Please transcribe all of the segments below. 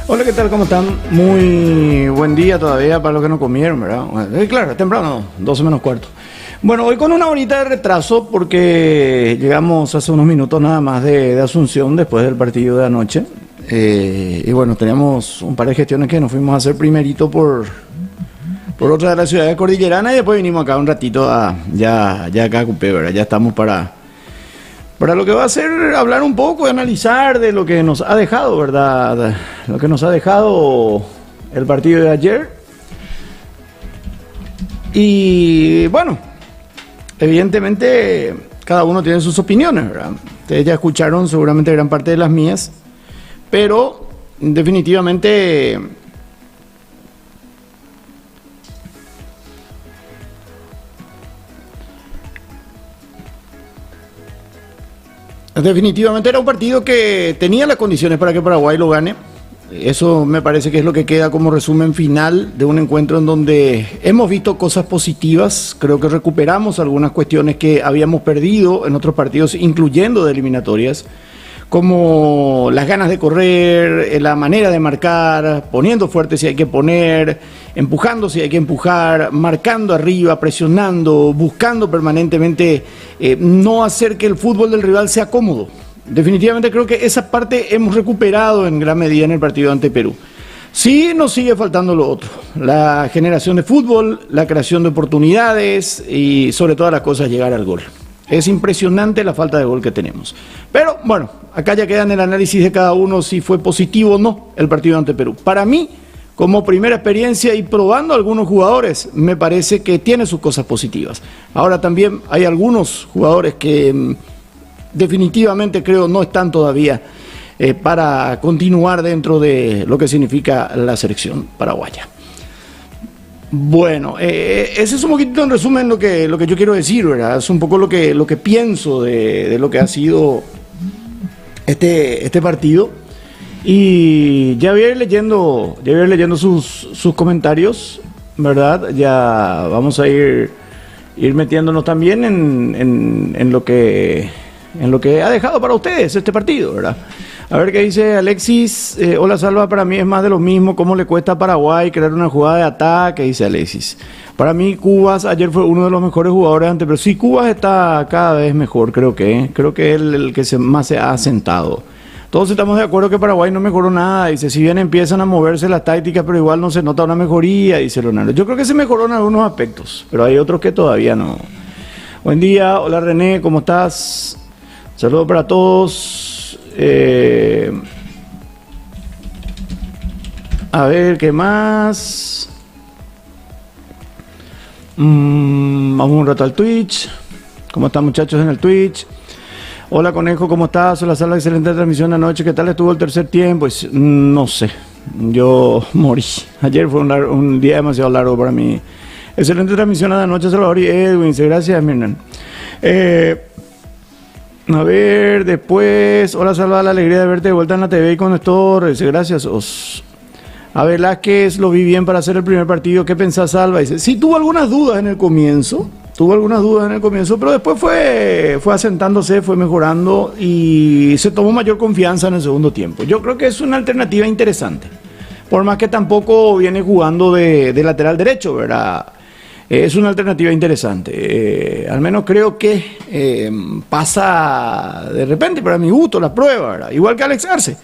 Hola, ¿qué tal? ¿Cómo están? Muy buen día todavía para los que no comieron, ¿verdad? Claro, temprano, 12 menos cuarto. Bueno, hoy con una horita de retraso porque llegamos hace unos minutos nada más de Asunción después del partido de anoche. Y bueno, teníamos un par de gestiones que nos fuimos a hacer primerito por otra de la ciudad de Cordillerana y después vinimos acá un ratito ya acá a Cupé, ¿verdad? Ya estamos para lo que va a ser hablar un poco y analizar de lo que nos ha dejado, ¿verdad? Lo que nos ha dejado el partido de ayer. Y bueno, evidentemente cada uno tiene sus opiniones, ¿verdad? Ustedes ya escucharon seguramente gran parte de las mías, pero definitivamente era un partido que tenía las condiciones para que Paraguay lo gane. Eso me parece que es lo que queda como resumen final de un encuentro en donde hemos visto cosas positivas. Creo que recuperamos algunas cuestiones que habíamos perdido en otros partidos, incluyendo de eliminatorias, como las ganas de correr, la manera de marcar, poniendo fuerte si hay que poner, empujando si hay que empujar, marcando arriba, presionando, buscando permanentemente no hacer que el fútbol del rival sea cómodo. Definitivamente creo que esa parte hemos recuperado en gran medida en el partido ante Perú. Sí nos sigue faltando lo otro, la generación de fútbol, la creación de oportunidades y sobre todas las cosas llegar al gol. Es impresionante la falta de gol que tenemos. Pero bueno, acá ya queda en el análisis de cada uno si fue positivo o no el partido ante Perú. Para mí, como primera experiencia y probando a algunos jugadores, me parece que tiene sus cosas positivas. Ahora también hay algunos jugadores que definitivamente creo no están todavía para continuar dentro de lo que significa la selección paraguaya. Bueno, ese es un poquito en resumen lo que yo quiero decir, ¿verdad? Es un poco lo que pienso de lo que ha sido este partido. Y ya voy a ir leyendo sus comentarios, ¿verdad? Ya vamos a ir metiéndonos también en lo que ha dejado para ustedes este partido, ¿verdad? A ver qué dice Alexis. Hola, Salva, para mí es más de lo mismo. ¿Cómo le cuesta a Paraguay crear una jugada de ataque? Dice Alexis. Para mí, Cubas ayer fue uno de los mejores jugadores antes, pero sí, Cubas está cada vez mejor, creo que es el que más se ha asentado. Todos estamos de acuerdo que Paraguay no mejoró nada. Dice, si bien empiezan a moverse las tácticas, pero igual no se nota una mejoría, dice Leonardo. Yo creo que se mejoró en algunos aspectos, pero hay otros que todavía no. Buen día, hola René, ¿cómo estás? Saludos para todos. A ver, ¿qué más? Vamos un rato al Twitch. ¿Cómo están, muchachos, en el Twitch? Hola, Conejo, ¿cómo estás? Hola, Sala, excelente transmisión anoche. ¿Qué tal estuvo el tercer tiempo? Pues no sé, yo morí. Ayer fue un día demasiado largo para mí. Excelente transmisión a la noche, Salvador y Edwin. Gracias, Mirnan. A ver, después, hola Salva, la alegría de verte de vuelta en la TV y con Néstor, dice, gracias. A Velázquez, lo vi bien para hacer el primer partido, ¿qué pensás, Salva? Dice, sí, tuvo algunas dudas en el comienzo, pero después fue asentándose, fue mejorando y se tomó mayor confianza en el segundo tiempo. Yo creo que es una alternativa interesante, por más que tampoco viene jugando de lateral derecho, ¿verdad? Es una alternativa interesante. Al menos creo que pasa de repente, para mi gusto, la prueba, ¿verdad? Igual que Alex Arce.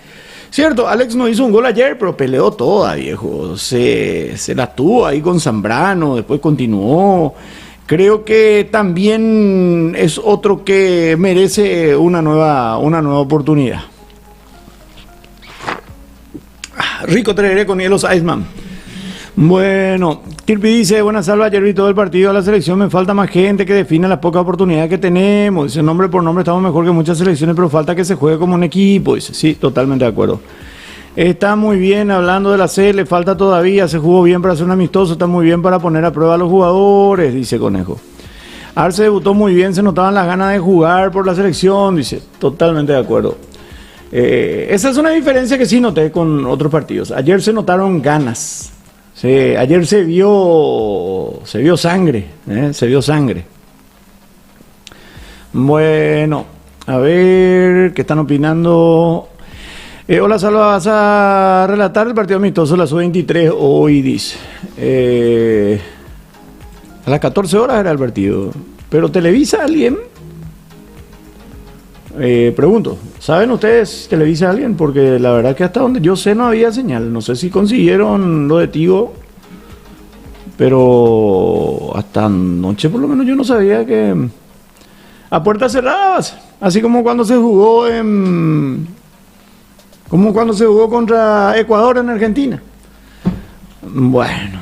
Cierto, Alex no hizo un gol ayer, pero peleó toda, viejo. Se la tuvo ahí con Zambrano, después continuó. Creo que también es otro que merece una nueva oportunidad. Rico tereré con hielos Iceman. Bueno, Kirby dice, buenas Salva, ayer vi todo el partido de la selección, me falta más gente que defina las pocas oportunidades que tenemos. Dice, nombre por nombre estamos mejor que muchas selecciones, pero falta que se juegue como un equipo. Dice, sí, totalmente de acuerdo. Está muy bien hablando de la C, le falta todavía, se jugó bien para ser un amistoso, está muy bien para poner a prueba a los jugadores, dice Conejo. Arce debutó muy bien, se notaban las ganas de jugar por la selección, dice, totalmente de acuerdo. Esa es una diferencia que sí noté con otros partidos. Ayer se notaron ganas. Sí, ayer se vio sangre, se vio sangre. Bueno, a ver, ¿qué están opinando? Hola, Salva, vas a relatar el partido amistoso la sub-23 hoy, dice. A las 14 horas era el partido. ¿Pero televisa alguien? Pregunto, ¿saben ustedes televisa alguien? Porque la verdad que hasta donde yo sé no había señal. No sé si consiguieron lo de Tigo, pero hasta anoche por lo menos yo no sabía que... A puertas cerradas, así como cuando se jugó contra Ecuador en Argentina. Bueno,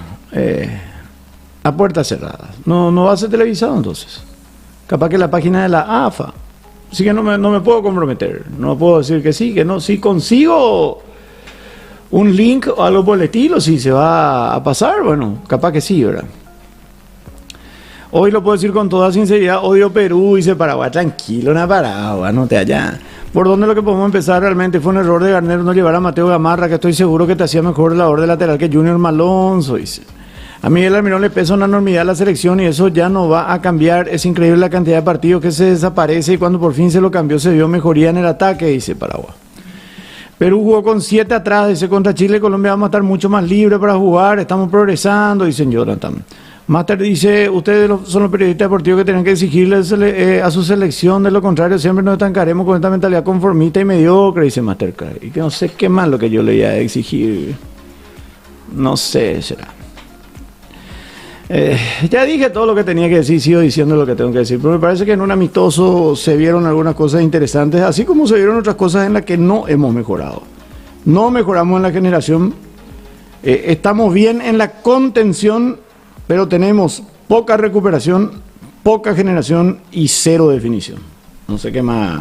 a puertas cerradas. No va a ser televisado entonces. Capaz que la página de la AFA. Así que no me puedo comprometer. No puedo decir que sí, que no. Si consigo un link o algo por el estilo, si se va a pasar, bueno, capaz que sí, ¿verdad? Hoy lo puedo decir con toda sinceridad, odio Perú, dice Paraguay, tranquilo, no Paraguay, no te allá. ¿Por dónde lo que podemos empezar realmente? Fue un error de Garnero no llevar a Mateo Gamarra, que estoy seguro que te hacía mejor labor de lateral que Junior Malonzo, dice. A Miguel Almirón le pesa una enormidad a la selección y eso ya no va a cambiar. Es increíble la cantidad de partidos que se desaparece y cuando por fin se lo cambió se vio mejoría en el ataque, dice Paraguay. Perú jugó con 7 atrás, dice contra Chile y Colombia vamos a estar mucho más libres para jugar, estamos progresando, dicen Jonathan. Master dice, ustedes son los periodistas deportivos que tienen que exigirle a su selección, de lo contrario siempre nos estancaremos con esta mentalidad conformista y mediocre, dice Master. Y que no sé qué más lo que yo le iba a exigir, no sé, será. Ya dije todo lo que tenía que decir, sigo diciendo lo que tengo que decir, pero me parece que en un amistoso se vieron algunas cosas interesantes, así como se vieron otras cosas en las que no hemos mejorado. No mejoramos en la generación, estamos bien en la contención, pero tenemos poca recuperación, poca generación y cero definición. No sé qué más.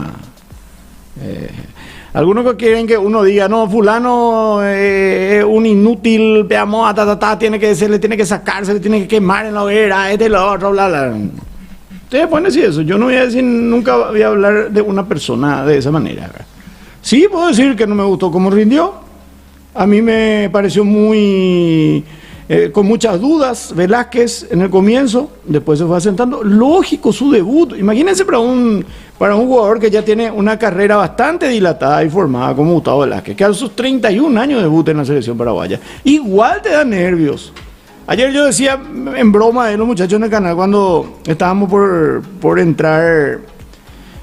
Algunos que quieren que uno diga, no, fulano es un inútil, veamos, tiene que se le tiene que sacar, se le tiene que quemar en la hoguera, lo otro, bla, bla. Ustedes pueden decir eso. Yo no voy a decir, nunca voy a hablar de una persona de esa manera. Sí, puedo decir que no me gustó cómo rindió. A mí me pareció muy... con muchas dudas, Velázquez en el comienzo, después se fue asentando. Lógico, su debut. Imagínense para un jugador que ya tiene una carrera bastante dilatada y formada como Gustavo Velázquez, que a sus 31 años debuta en la selección paraguaya. Igual te da nervios. Ayer yo decía en broma de los muchachos en el canal cuando estábamos por entrar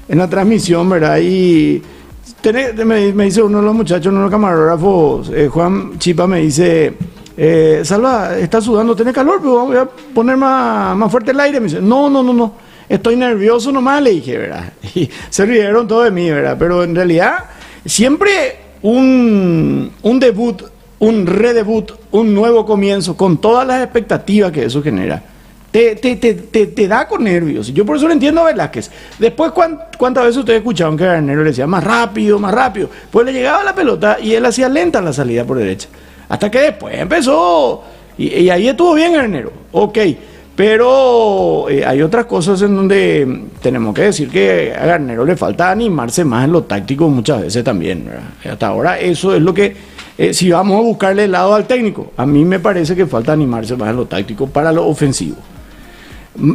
en la transmisión, ¿verdad? Y me dice uno de los muchachos, uno de los camarógrafos, Juan Chipa, me dice... Salva, está sudando, tiene calor, pero voy a poner más fuerte el aire. Me dice, no, estoy nervioso nomás, le dije, ¿verdad? Y se rieron todo de mí, ¿verdad? Pero en realidad, siempre un debut, un redebut, un nuevo comienzo, con todas las expectativas que eso genera, te da con nervios. Yo por eso lo entiendo a Velázquez. Después, ¿cuántas veces ustedes escucharon que Garnero le decía más rápido? Pues le llegaba la pelota y él hacía lenta la salida por derecha. Hasta que después empezó, y ahí estuvo bien Garnero, ok, pero hay otras cosas en donde tenemos que decir que a Garnero le falta animarse más en lo táctico muchas veces también, ¿verdad? Hasta ahora eso es lo que, si vamos a buscarle el lado al técnico, a mí me parece que falta animarse más en lo táctico para lo ofensivo.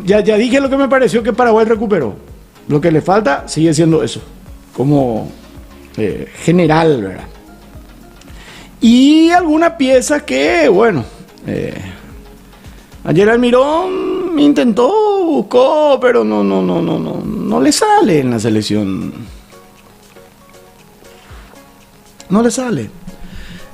Ya dije lo que me pareció que Paraguay recuperó, lo que le falta sigue siendo eso, como general, ¿verdad? Y algunas piezas que, bueno, ayer Almirón intentó, buscó, pero no le sale en la selección. No le sale.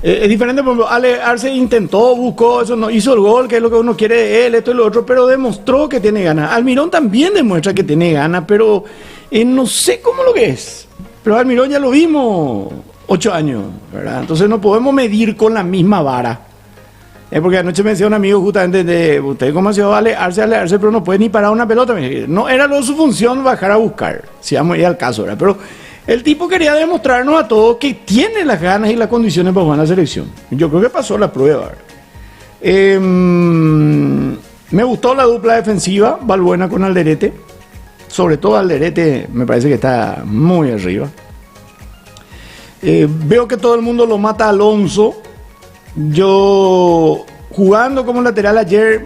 Es diferente, por ejemplo, Arce intentó, buscó, eso no hizo el gol, que es lo que uno quiere de él, esto y lo otro, pero demostró que tiene ganas. Almirón también demuestra que tiene ganas, pero no sé cómo lo que es. Pero Almirón ya lo vimos 8 años, ¿verdad? Entonces no podemos medir con la misma vara. Porque anoche me decía un amigo justamente de usted cómo se va a alejarse, pero no puede ni parar una pelota. No era su función bajar a buscar, si vamos a ir al caso, ¿verdad? Pero el tipo quería demostrarnos a todos que tiene las ganas y las condiciones para jugar en la selección. Yo creo que pasó la prueba. Me gustó la dupla defensiva, Balbuena con Alderete. Sobre todo Alderete me parece que está muy arriba. Veo que todo el mundo lo mata a Alonso. Yo, jugando como lateral ayer,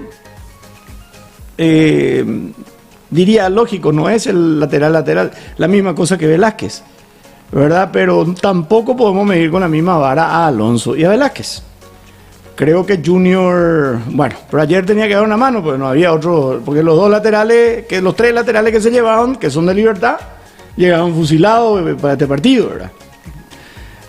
diría, lógico, no es el lateral, la misma cosa que Velázquez. ¿verdad? Pero tampoco podemos medir con la misma vara a Alonso y a Velázquez. Creo que Junior, bueno, pero ayer tenía que dar una mano, porque no había otro, porque los dos laterales, que los tres laterales que se llevaban, que son de Libertad, llegaban fusilados para este partido, ¿verdad?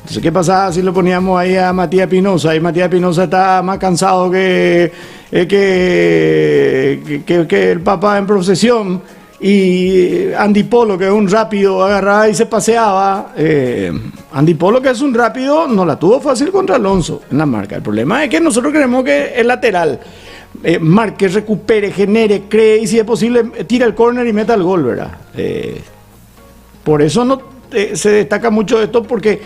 Entonces, ¿qué pasaba si lo poníamos ahí a Matías Pinoza? Y Matías Pinoza está más cansado que el Papa en procesión. Y Andy Polo, que es un rápido, agarraba y se paseaba. Andy Polo, que es un rápido, no la tuvo fácil contra Alonso en la marca. El problema es que nosotros queremos que el lateral marque, recupere, genere, cree y si es posible tira el córner y meta el gol, ¿verdad? Por eso no se destaca mucho esto, porque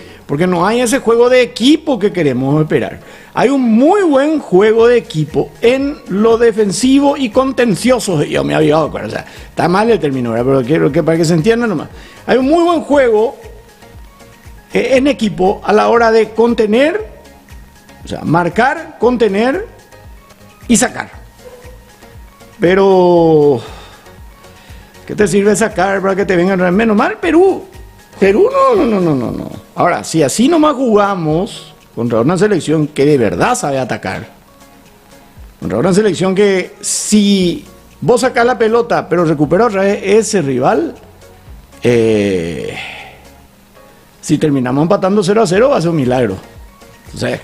no hay ese juego de equipo que queremos esperar. Hay un muy buen juego de equipo en lo defensivo y contencioso. Yo me había dado cuenta, o sea, está mal el término, ¿verdad? Pero quiero que para que se entienda nomás. Hay un muy buen juego en equipo a la hora de contener, o sea, marcar, contener y sacar. Pero ¿qué te sirve sacar para que te vengan? Menos mal Perú no. Ahora, si así nomás jugamos contra una selección que de verdad sabe atacar, contra una selección que si vos sacás la pelota pero recupera otra vez ese rival, si terminamos empatando 0-0 va a ser un milagro. Entonces,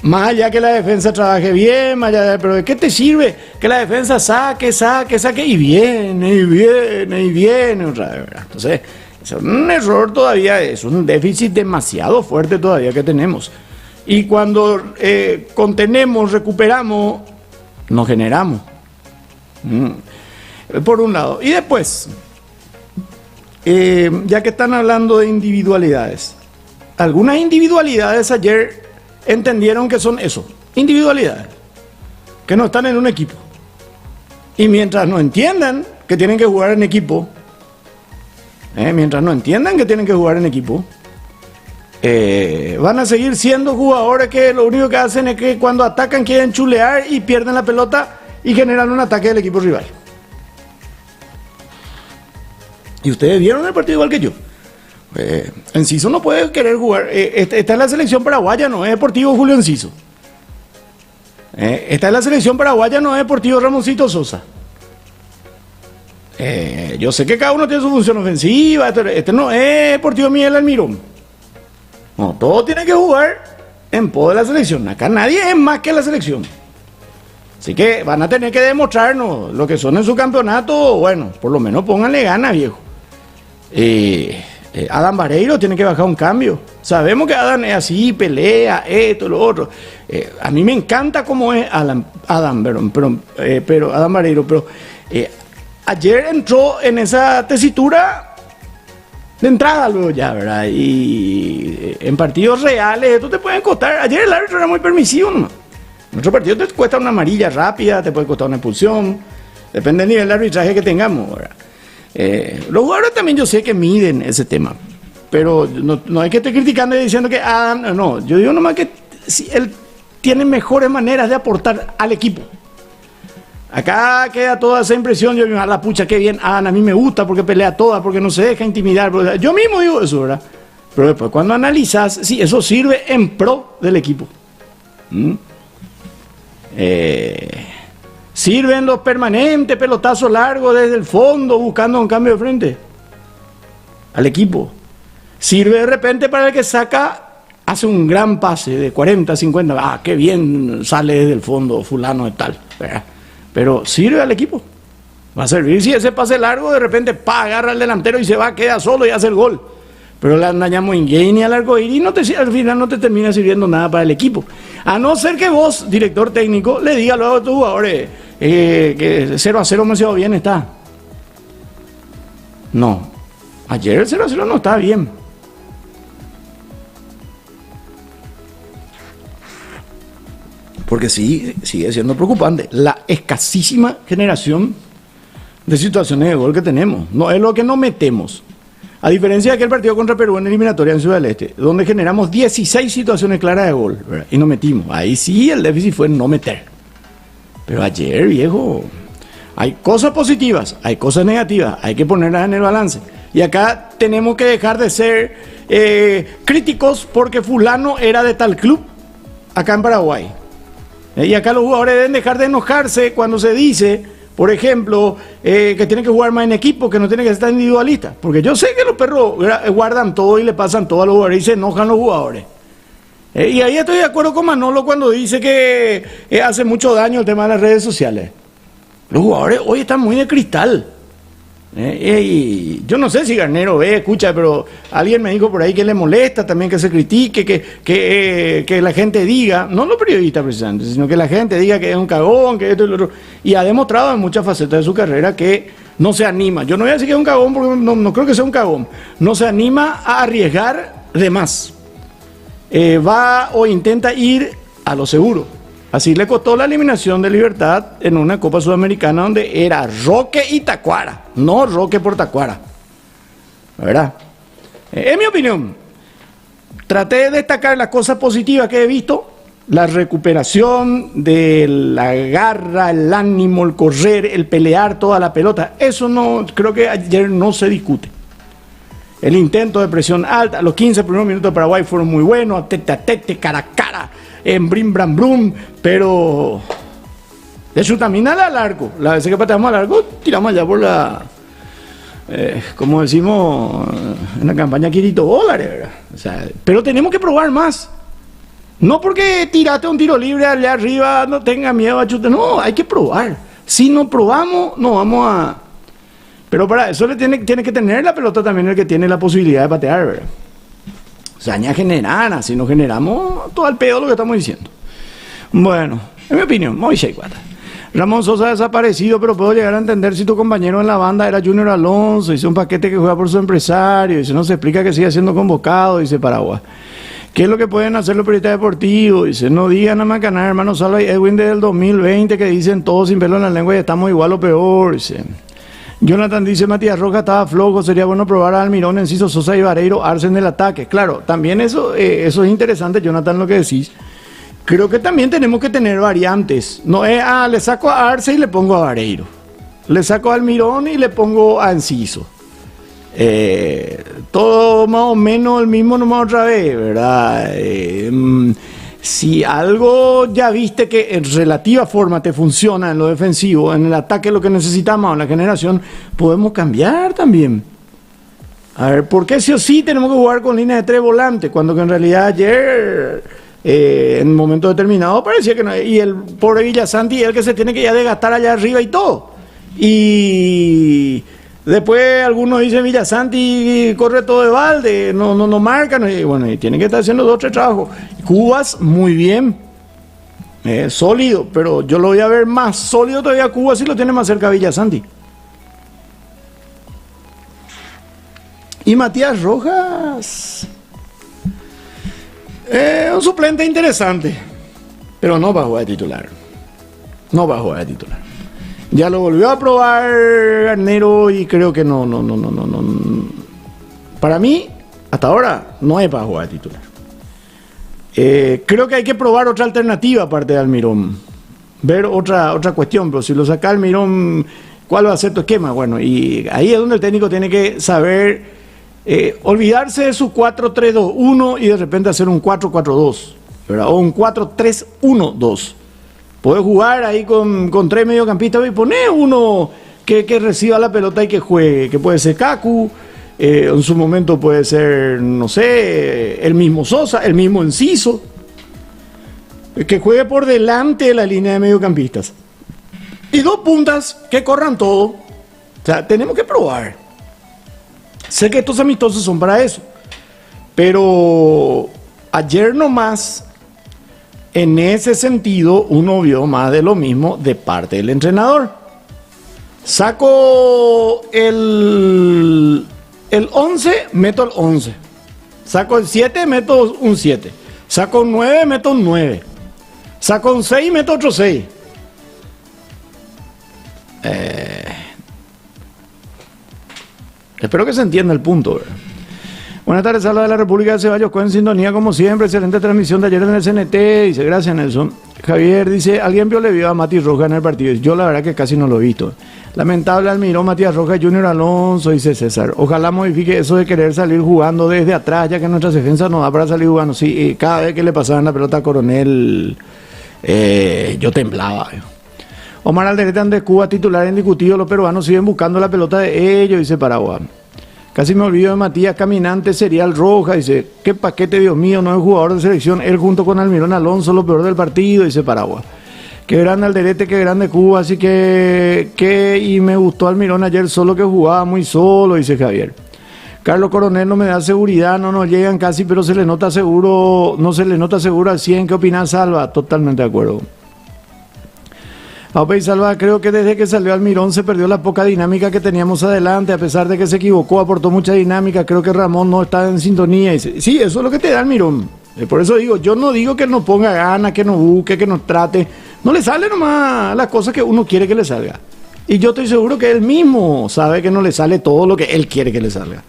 más allá que la defensa trabaje bien, más allá pero ¿de qué te sirve que la defensa saque y viene otra vez, ¿verdad? Entonces, es un error todavía, es un déficit demasiado fuerte todavía que tenemos. Y cuando contenemos, recuperamos, nos generamos. Por un lado. Y después, ya que están hablando de individualidades, algunas individualidades ayer entendieron que son eso, individualidades, que no están en un equipo. Y mientras no entiendan que tienen que jugar en equipo, van a seguir siendo jugadores que lo único que hacen es que cuando atacan quieren chulear y pierden la pelota y generan un ataque del equipo rival. Y ustedes vieron el partido igual que yo. Enciso no puede querer jugar. Está en la selección paraguaya, no es Deportivo Julio Enciso. Está en la selección paraguaya, no es Deportivo Ramoncito Sosa. Yo sé que cada uno tiene su función ofensiva. Este no es Deportivo Miguel Almirón. No, todos tienen que jugar en pos de la selección. Acá nadie es más que la selección. Así que van a tener que demostrarnos lo que son en su campeonato. Bueno, por lo menos pónganle ganas, viejo. Adam Vareiro tiene que bajar un cambio. Sabemos que Adam es así, pelea, esto, lo otro. A mí me encanta cómo es Adam Vareiro, pero ayer entró en esa tesitura de entrada luego ya, ¿verdad? Y en partidos reales esto te puede costar. Ayer el árbitro era muy permisivo nomás. En otro partido te cuesta una amarilla rápida, te puede costar una expulsión. Depende del nivel de arbitraje que tengamos, ¿verdad? Los jugadores también yo sé que miden ese tema, pero no hay que estar criticando y diciendo que Adam, no, yo digo nomás que si él tiene mejores maneras de aportar al equipo. Acá queda toda esa impresión, yo digo, a la pucha, qué bien, Adam, a mí me gusta porque pelea todas, porque no se deja intimidar, yo mismo digo eso, ¿verdad? Pero después cuando analizas, sí, eso sirve en pro del equipo. Sirven los permanentes pelotazos largos desde el fondo buscando un cambio de frente al equipo. Sirve de repente para el que saca, hace un gran pase de 40, 50, qué bien sale desde el fondo fulano de tal, ¿verdad? Pero sirve al equipo. Va a servir si ese pase largo de repente agarra al delantero y se va, queda solo y hace el gol. Pero le dañamos Inguén y al arcoíris y al final no te termina sirviendo nada para el equipo. A no ser que vos, director técnico, le digas luego a tus jugadores que 0-0 demasiado bien está. No, ayer el 0-0 no está bien. Porque sí, sigue siendo preocupante la escasísima generación de situaciones de gol que tenemos. No es lo que nos metemos. A diferencia de aquel partido contra Perú en eliminatoria en Ciudad del Este, donde generamos 16 situaciones claras de gol, ¿verdad? Y no metimos. Ahí sí el déficit fue no meter. Pero ayer, viejo, hay cosas positivas, hay cosas negativas, hay que ponerlas en el balance. Y acá tenemos que dejar de ser críticos porque fulano era de tal club acá en Paraguay. Y acá los jugadores deben dejar de enojarse cuando se dice, por ejemplo, que tienen que jugar más en equipo, que no tienen que estar individualistas. Porque yo sé que los perros guardan todo y le pasan todo a los jugadores y se enojan los jugadores. Y ahí estoy de acuerdo con Manolo cuando dice que hace mucho daño el tema de las redes sociales. Los jugadores hoy están muy de cristal. Y yo no sé si Garnero escucha, pero alguien me dijo por ahí que le molesta también que se critique, que la gente diga, no los periodistas precisamente, sino que la gente diga que es un cagón, que esto y lo otro. Y ha demostrado en muchas facetas de su carrera que no se anima. Yo no voy a decir que es un cagón porque no creo que sea un cagón. No se anima a arriesgar de más. Va o intenta ir a lo seguro. Así le costó la eliminación de Libertad en una Copa Sudamericana donde era Roque y Tacuara, no Roque por Tacuara. ¿Verdad? En mi opinión, traté de destacar las cosas positivas que he visto, la recuperación de la garra, el ánimo, el correr, el pelear toda la pelota. Eso no, creo que ayer no se discute. El intento de presión alta, los 15 primeros minutos de Paraguay fueron muy buenos, tete a tete, cara a cara, en brim, bram, brum, pero de chutamina al arco. La vez que pateamos al arco, tiramos allá por la, como decimos en la campaña, $500, ¿verdad? O sea, pero tenemos que probar más. No porque tiraste un tiro libre allá arriba, no tenga miedo a chutar, no, hay que probar. Si no probamos, no vamos a... Pero para eso tiene que tener la pelota también el que tiene la posibilidad de patear, ¿verdad? O sea, ya generar, si no generamos todo el pedo lo que estamos diciendo. Bueno, en mi opinión, Moisés Guata. Ramón Sosa desaparecido, pero puedo llegar a entender si tu compañero en la banda era Junior Alonso, dice un paquete que juega por su empresario, dice no se explica que siga siendo convocado, dice Paraguay. ¿Qué es lo que pueden hacer los periodistas deportivos? Dice, no digan a Macaná, hermano Salva y Edwin desde el 2020 que dicen todos sin pelo en la lengua y estamos igual o peor, dice. Jonathan dice, Matías Rojas estaba flojo, sería bueno probar a Almirón, Enciso, Sosa y Vareiro, Arce en el ataque. Claro, también eso es interesante, Jonathan, lo que decís. Creo que también tenemos que tener variantes. No es, le saco a Arce y le pongo a Vareiro. Le saco a Almirón y le pongo a Enciso. Todo más o menos el mismo nomás otra vez, ¿verdad? Si algo ya viste que en relativa forma te funciona en lo defensivo, en el ataque lo que necesitamos en la generación, podemos cambiar también. A ver, ¿por qué sí o sí tenemos que jugar con línea de 3 volantes? Cuando que en realidad ayer, en un momento determinado, parecía que no. Y el pobre Villasanti es el que se tiene que ya desgastar allá arriba y todo. Y después algunos dicen Villasanti corre todo de balde, no marcan, y bueno, y tienen que estar haciendo 2 o 3 trabajos. Cubas, muy bien, sólido, pero yo lo voy a ver más sólido todavía Cubas si lo tiene más cerca Villasanti. Y Matías Rojas, un suplente interesante, pero no va a jugar de titular. No va a jugar de titular. Ya lo volvió a probar Garnero y creo que no. Para mí, hasta ahora, no es para jugar de titular. Creo que hay que probar otra alternativa aparte de Almirón. Ver otra cuestión, pero si lo saca Almirón, ¿cuál va a ser tu esquema? Bueno, y ahí es donde el técnico tiene que saber olvidarse de su 4-3-2-1 y de repente hacer un 4-4-2, ¿verdad? O un 4-3-1-2. Podés jugar ahí con 3 mediocampistas y poner uno que reciba la pelota y que juegue, que puede ser Kaku, en su momento puede ser, no sé, el mismo Sosa, el mismo Enciso, que juegue por delante de la línea de mediocampistas. Y 2 puntas que corran todo. O sea, tenemos que probar. Sé que estos amistosos son para eso, pero ayer nomás, en ese sentido, uno vio más de lo mismo de parte del entrenador. Saco el 11, meto el 11. Saco el 7, meto un 7. Saco un 9, meto un 9. Saco un 6, meto otro 6. Espero que se entienda el punto, ¿verdad? Buenas tardes, Sala de la República de Ceballos, en sintonía como siempre, excelente transmisión de ayer en el CNT, dice gracias Nelson. Javier dice, ¿alguien le vio a Mati Roja en el partido? Yo la verdad que casi no lo he visto. Lamentable Almirón, Matías Roja, Junior Alonso, dice César. Ojalá modifique eso de querer salir jugando desde atrás, ya que nuestra defensa no da para salir jugando. Sí, cada vez que le pasaban la pelota a Coronel, yo temblaba. Omar Alderete de Cuba, titular indiscutido, los peruanos siguen buscando la pelota de ellos, dice Paraguay. Casi me olvido de Matías Caminante, Serial Roja, dice, qué paquete, Dios mío, no es jugador de selección, él junto con Almirón Alonso, lo peor del partido, dice Paraguay. Qué grande Alderete, qué grande Cuba, así y me gustó Almirón ayer, solo que jugaba muy solo, dice Javier. Carlos Coronel no me da seguridad, no nos llegan casi, pero se le nota seguro, no se le nota seguro al 100, ¿qué opinas, Salva? Totalmente de acuerdo. Aupe y Salva, creo que desde que salió Almirón se perdió la poca dinámica que teníamos adelante, a pesar de que se equivocó, aportó mucha dinámica, creo que Ramón no está en sintonía. Dice, sí, eso es lo que te da Almirón. Por eso digo, yo no digo que no ponga ganas, que no busque, que no trate. No le sale nomás las cosas que uno quiere que le salga. Y yo estoy seguro que él mismo sabe que no le sale todo lo que él quiere que le salga.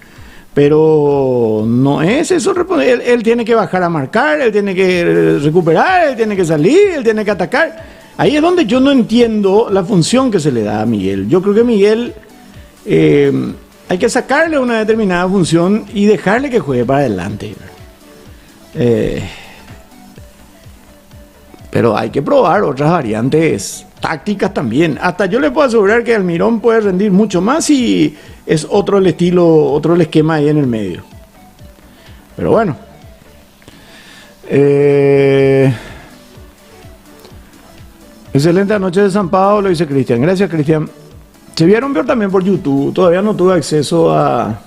Pero no es eso. Él tiene que bajar a marcar, él tiene que recuperar, él tiene que salir, él tiene que atacar. Ahí es donde yo no entiendo la función que se le da a Miguel. Yo creo que Miguel hay que sacarle una determinada función y dejarle que juegue para adelante. Pero hay que probar otras variantes tácticas también. Hasta yo le puedo asegurar que Almirón puede rendir mucho más si es otro el estilo, otro el esquema ahí en el medio. Pero bueno. Excelente anoche de San Pablo, dice Cristian. Gracias, Cristian. Se vieron ver también por YouTube. Todavía no tuve acceso a...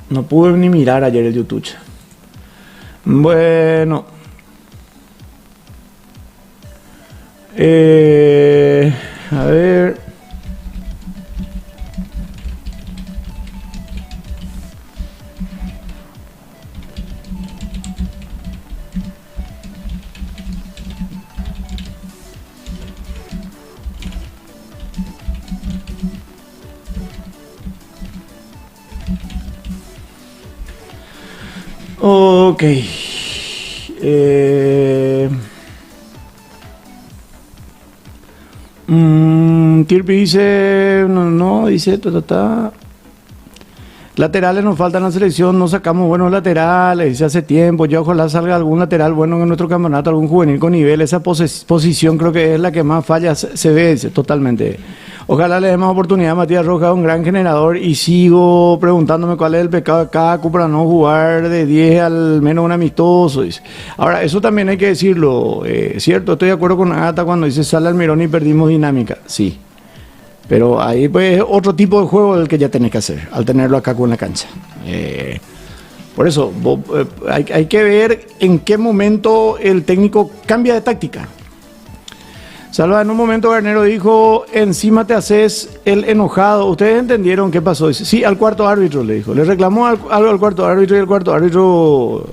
no pude ni mirar ayer el YouTube. Bueno. A ver. Ok. Kirby dice, no, dice, laterales nos faltan en la selección, no sacamos buenos laterales, dice hace tiempo, yo ojalá salga algún lateral bueno en nuestro campeonato, algún juvenil con nivel, esa posición creo que es la que más falla, se ve, dice, totalmente. Ojalá le demos oportunidad a Matías Rojas, un gran generador, y sigo preguntándome cuál es el pecado de Cacu para no jugar de 10 al menos un amistoso. Dice. Ahora, eso también hay que decirlo, cierto, estoy de acuerdo con Agata cuando dice sale Almirón y perdimos dinámica, sí. Pero ahí pues es otro tipo de juego el que ya tenés que hacer, al tenerlo acá con la cancha. Por eso, hay que ver en qué momento el técnico cambia de táctica. Salva, en un momento Garnero dijo, encima te haces el enojado. ¿Ustedes entendieron qué pasó? Dice, sí, al cuarto árbitro le dijo. Le reclamó algo al cuarto árbitro y el cuarto árbitro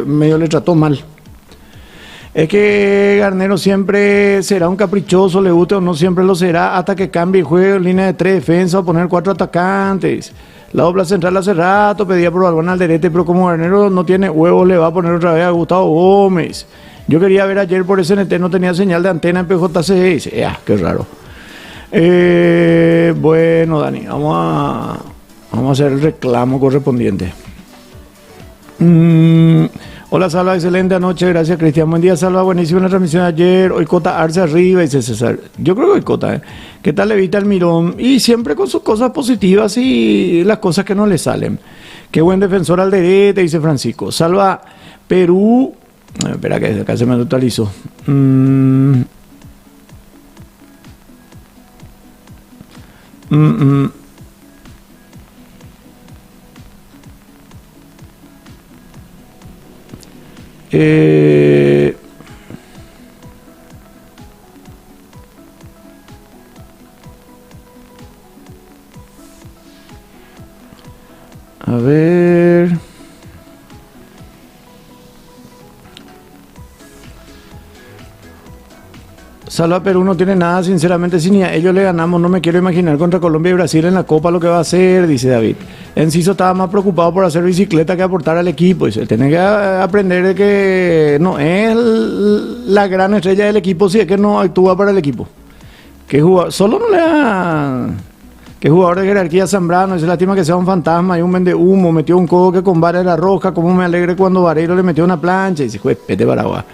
medio le trató mal. Es que Garnero siempre será un caprichoso, le guste o no, siempre lo será, hasta que cambie y juegue en línea de 3 defensas o poner 4 atacantes. La dupla central hace rato pedía por Balbón Alderete, pero como Garnero no tiene huevos, le va a poner otra vez a Gustavo Gómez. Yo quería ver ayer por SNT, no tenía señal de antena en PJC. Dice, qué raro. Bueno, Dani, vamos a hacer el reclamo correspondiente. Hola, Salva, excelente anoche, gracias, Cristian. Buen día, Salva, buenísima la transmisión de ayer. Hoy Cota Arce arriba, dice César. Yo creo que hoy Cota, ¿Qué tal Levita Almirón? Y siempre con sus cosas positivas y las cosas que no le salen. Qué buen defensor Alderete, dice Francisco. Salva, Perú... Espera que acá se me actualizó. A ver. Salva, Perú no tiene nada, sinceramente, si ni a ellos le ganamos, no me quiero imaginar contra Colombia y Brasil en la Copa lo que va a hacer, dice David. Enciso estaba más preocupado por hacer bicicleta que aportar al equipo. Dice, tiene que aprender de que no es la gran estrella del equipo si es que no actúa para el equipo. Que jugador, solo no le da... Que jugador de jerarquía Zambrano, es lástima que sea un fantasma y un vende humo, metió un codo que con vara era roja, como me alegre cuando Vareiro le metió una plancha, y dice, juez, pete Baragua.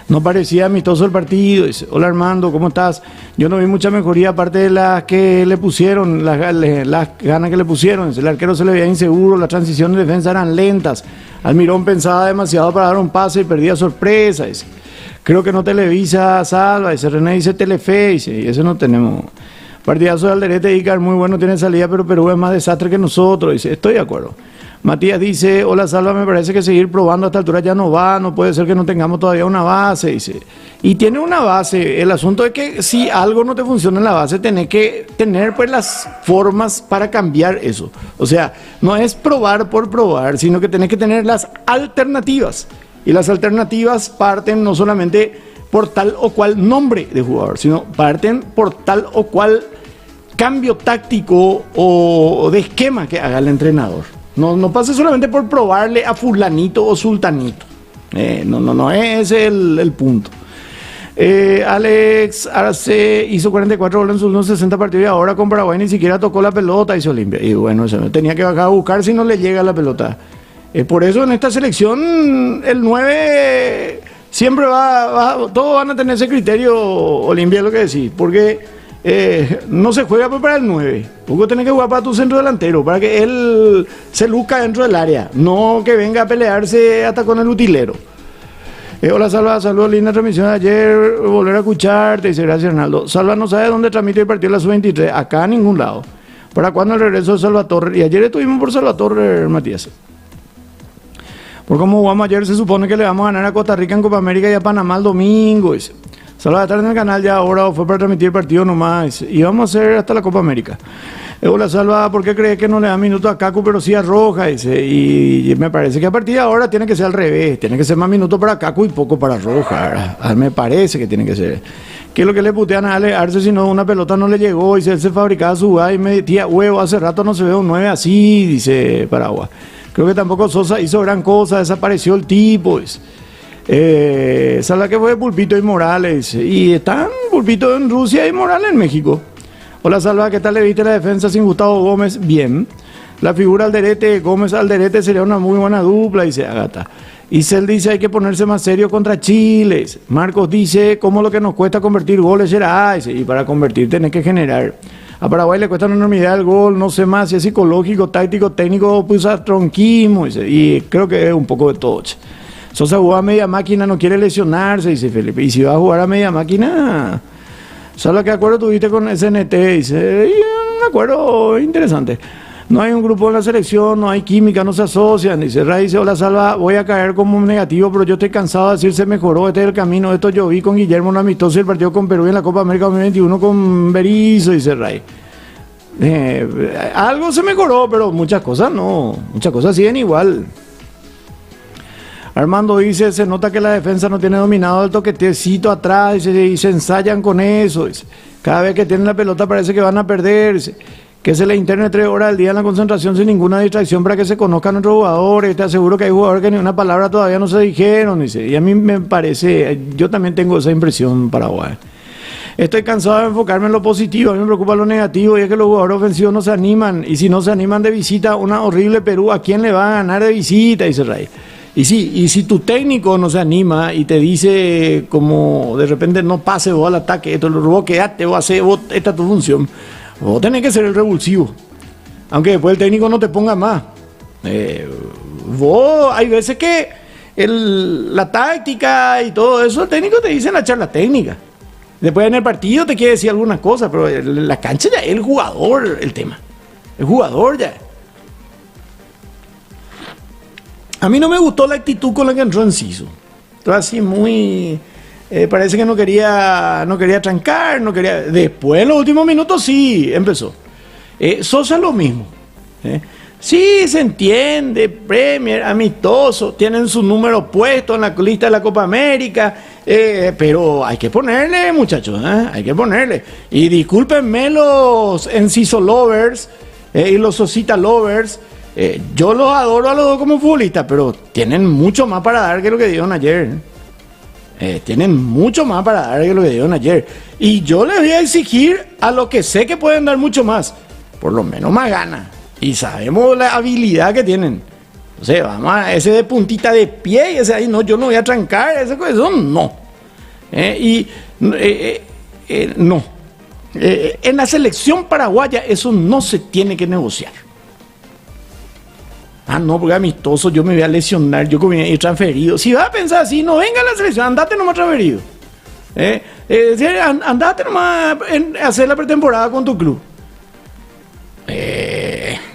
No parecía amistoso el partido, dice, hola Armando, ¿cómo estás? Yo no vi mucha mejoría aparte de las que le pusieron, las ganas que le pusieron, el arquero se le veía inseguro, las transiciones de defensa eran lentas, Almirón pensaba demasiado para dar un pase y perdía sorpresa, dice. Creo que no Televisa salva, dice René, dice Telefe, dice, y eso no tenemos... Partidazo de Alderete, Icar, muy bueno, tiene salida, pero Perú es más desastre que nosotros, dice, estoy de acuerdo. Matías dice, hola Salva, me parece que seguir probando a esta altura ya no va, no puede ser que no tengamos todavía una base, dice. Y tiene una base, el asunto es que si algo no te funciona en la base, tenés que tener pues las formas para cambiar eso. O sea, no es probar por probar, sino que tenés que tener las alternativas. Y las alternativas parten no solamente por tal o cual nombre de jugador, sino parten por tal o cual cambio táctico o de esquema que haga el entrenador. No pase solamente por probarle a fulanito o sultanito. No es el punto. Alex Arce hizo 44 goles en sus unos 60 partidos y ahora con Paraguay ni siquiera tocó la pelota y se Olimpia. Y bueno, tenía que bajar a buscar si no le llega la pelota. Por eso en esta selección el 9 siempre todos van a tener ese criterio, Olimpia, lo que decís, porque no se juega para el 9. Tú tenés que jugar para tu centro delantero, para que él se luzca dentro del área, no que venga a pelearse hasta con el utilero. Hola Salva, saludos, linda transmisión de ayer, volver a escucharte, dice gracias Arnaldo. Salva no sabe dónde transmite el partido de la Sub-23, acá a ningún lado. ¿Para cuándo el regreso de Salvatore? Y ayer estuvimos por Salvatore, Matías. Por cómo jugamos ayer se supone que le vamos a ganar a Costa Rica en Copa América y a Panamá el domingo, dice. Salva, estar en el canal ya ahora o fue para transmitir el partido nomás, dice. Y vamos a hacer hasta la Copa América. Hola Salva, ¿por qué crees que no le da minutos a Cacu pero sí a Roja? Dice, y me parece que a partir de ahora tiene que ser al revés, tiene que ser más minutos para Cacu y poco para Roja, ¿verdad? Me parece que tiene que ser. ¿Qué es lo que le putean a Ale Arce si no una pelota no le llegó? Dice, él se fabricaba su jugada y me metía huevo, hace rato no se ve un 9 así, dice Paraguay. Creo que tampoco Sosa hizo gran cosa, desapareció el tipo, dice. Salva que fue Pulpito y Morales, y están Pulpito en Rusia y Morales en México. Hola Salva, ¿qué tal le viste la defensa sin Gustavo Gómez? Bien. La figura Alderete, Gómez Alderete sería una muy buena dupla, dice Agata. Isel dice, hay que ponerse más serio contra Chile. Marcos dice, ¿cómo lo que nos cuesta convertir goles será? Dice, y para convertir tenés que generar. A Paraguay le cuesta una enormidad el gol, no sé más si es psicológico, táctico, técnico, pues a tronquismo, dice, y creo que es un poco de todo. Sosa jugó a media máquina, no quiere lesionarse, dice Felipe, y si va a jugar a media máquina... ¿Sabes qué acuerdo tuviste con SNT? Dice, un acuerdo interesante. No hay un grupo en la selección, no hay química, no se asocian. Dice Ray, dice, hola Salva, voy a caer como negativo, pero yo estoy cansado de decir se mejoró, este es el camino. Esto yo vi con Guillermo no amistoso y el partido con Perú en la Copa América 2021 con Berizzo, dice Ray. Algo se mejoró, pero muchas cosas no, muchas cosas siguen igual. Armando dice, se nota que la defensa no tiene dominado el toquetecito atrás y se ensayan con eso. Dice. Cada vez que tienen la pelota parece que van a perder. Dice. Que se le interne 3 horas al día en la concentración sin ninguna distracción para que se conozcan nuestros jugadores. Te aseguro que hay jugadores que ni una palabra todavía no se dijeron. Dice. Y a mí me parece, yo también tengo esa impresión Paraguay. Estoy cansado de enfocarme en lo positivo, a mí me preocupa lo negativo y es que los jugadores ofensivos no se animan. Y si no se animan de visita a una horrible Perú, ¿a quién le va a ganar de visita? Dice Ray. Y sí, y si tu técnico no se anima y te dice como de repente no pase vos al ataque, esto lo robó, quedate, vos hace, vos, esta es tu función, vos tenés que ser el revulsivo, aunque después el técnico no te ponga más. Vos, hay veces que la táctica y todo eso, el técnico te dice en la charla técnica. Después en el partido te quiere decir algunas cosas, pero en la cancha ya es el jugador el tema. El jugador ya. A mí no me gustó la actitud con la que entró Enciso. Todo así muy... parece que no quería trancar, no quería... Después en los últimos minutos sí empezó. Sosa lo mismo. Sí, se entiende, Premier, amistoso, tienen su número puesto en la lista de la Copa América, pero hay que ponerle, muchachos, hay que ponerle. Y discúlpenme los Enciso lovers y los Sosita lovers, Yo los adoro a los dos como futbolistas, pero tienen mucho más para dar que lo que dieron ayer. Tienen mucho más para dar que lo que dieron ayer. Y yo les voy a exigir a los que sé que pueden dar mucho más, por lo menos más ganas. Y sabemos la habilidad que tienen. O sea, vamos a ese de puntita de pie y ese ahí, no, yo no voy a trancar, eso no. No. En la selección paraguaya eso no se tiene que negociar. No, porque amistoso yo me voy a lesionar, yo voy a ir transferido. Si vas a pensar así, no venga a la selección, andate nomás transferido. Andate nomás a hacer la pretemporada con tu club.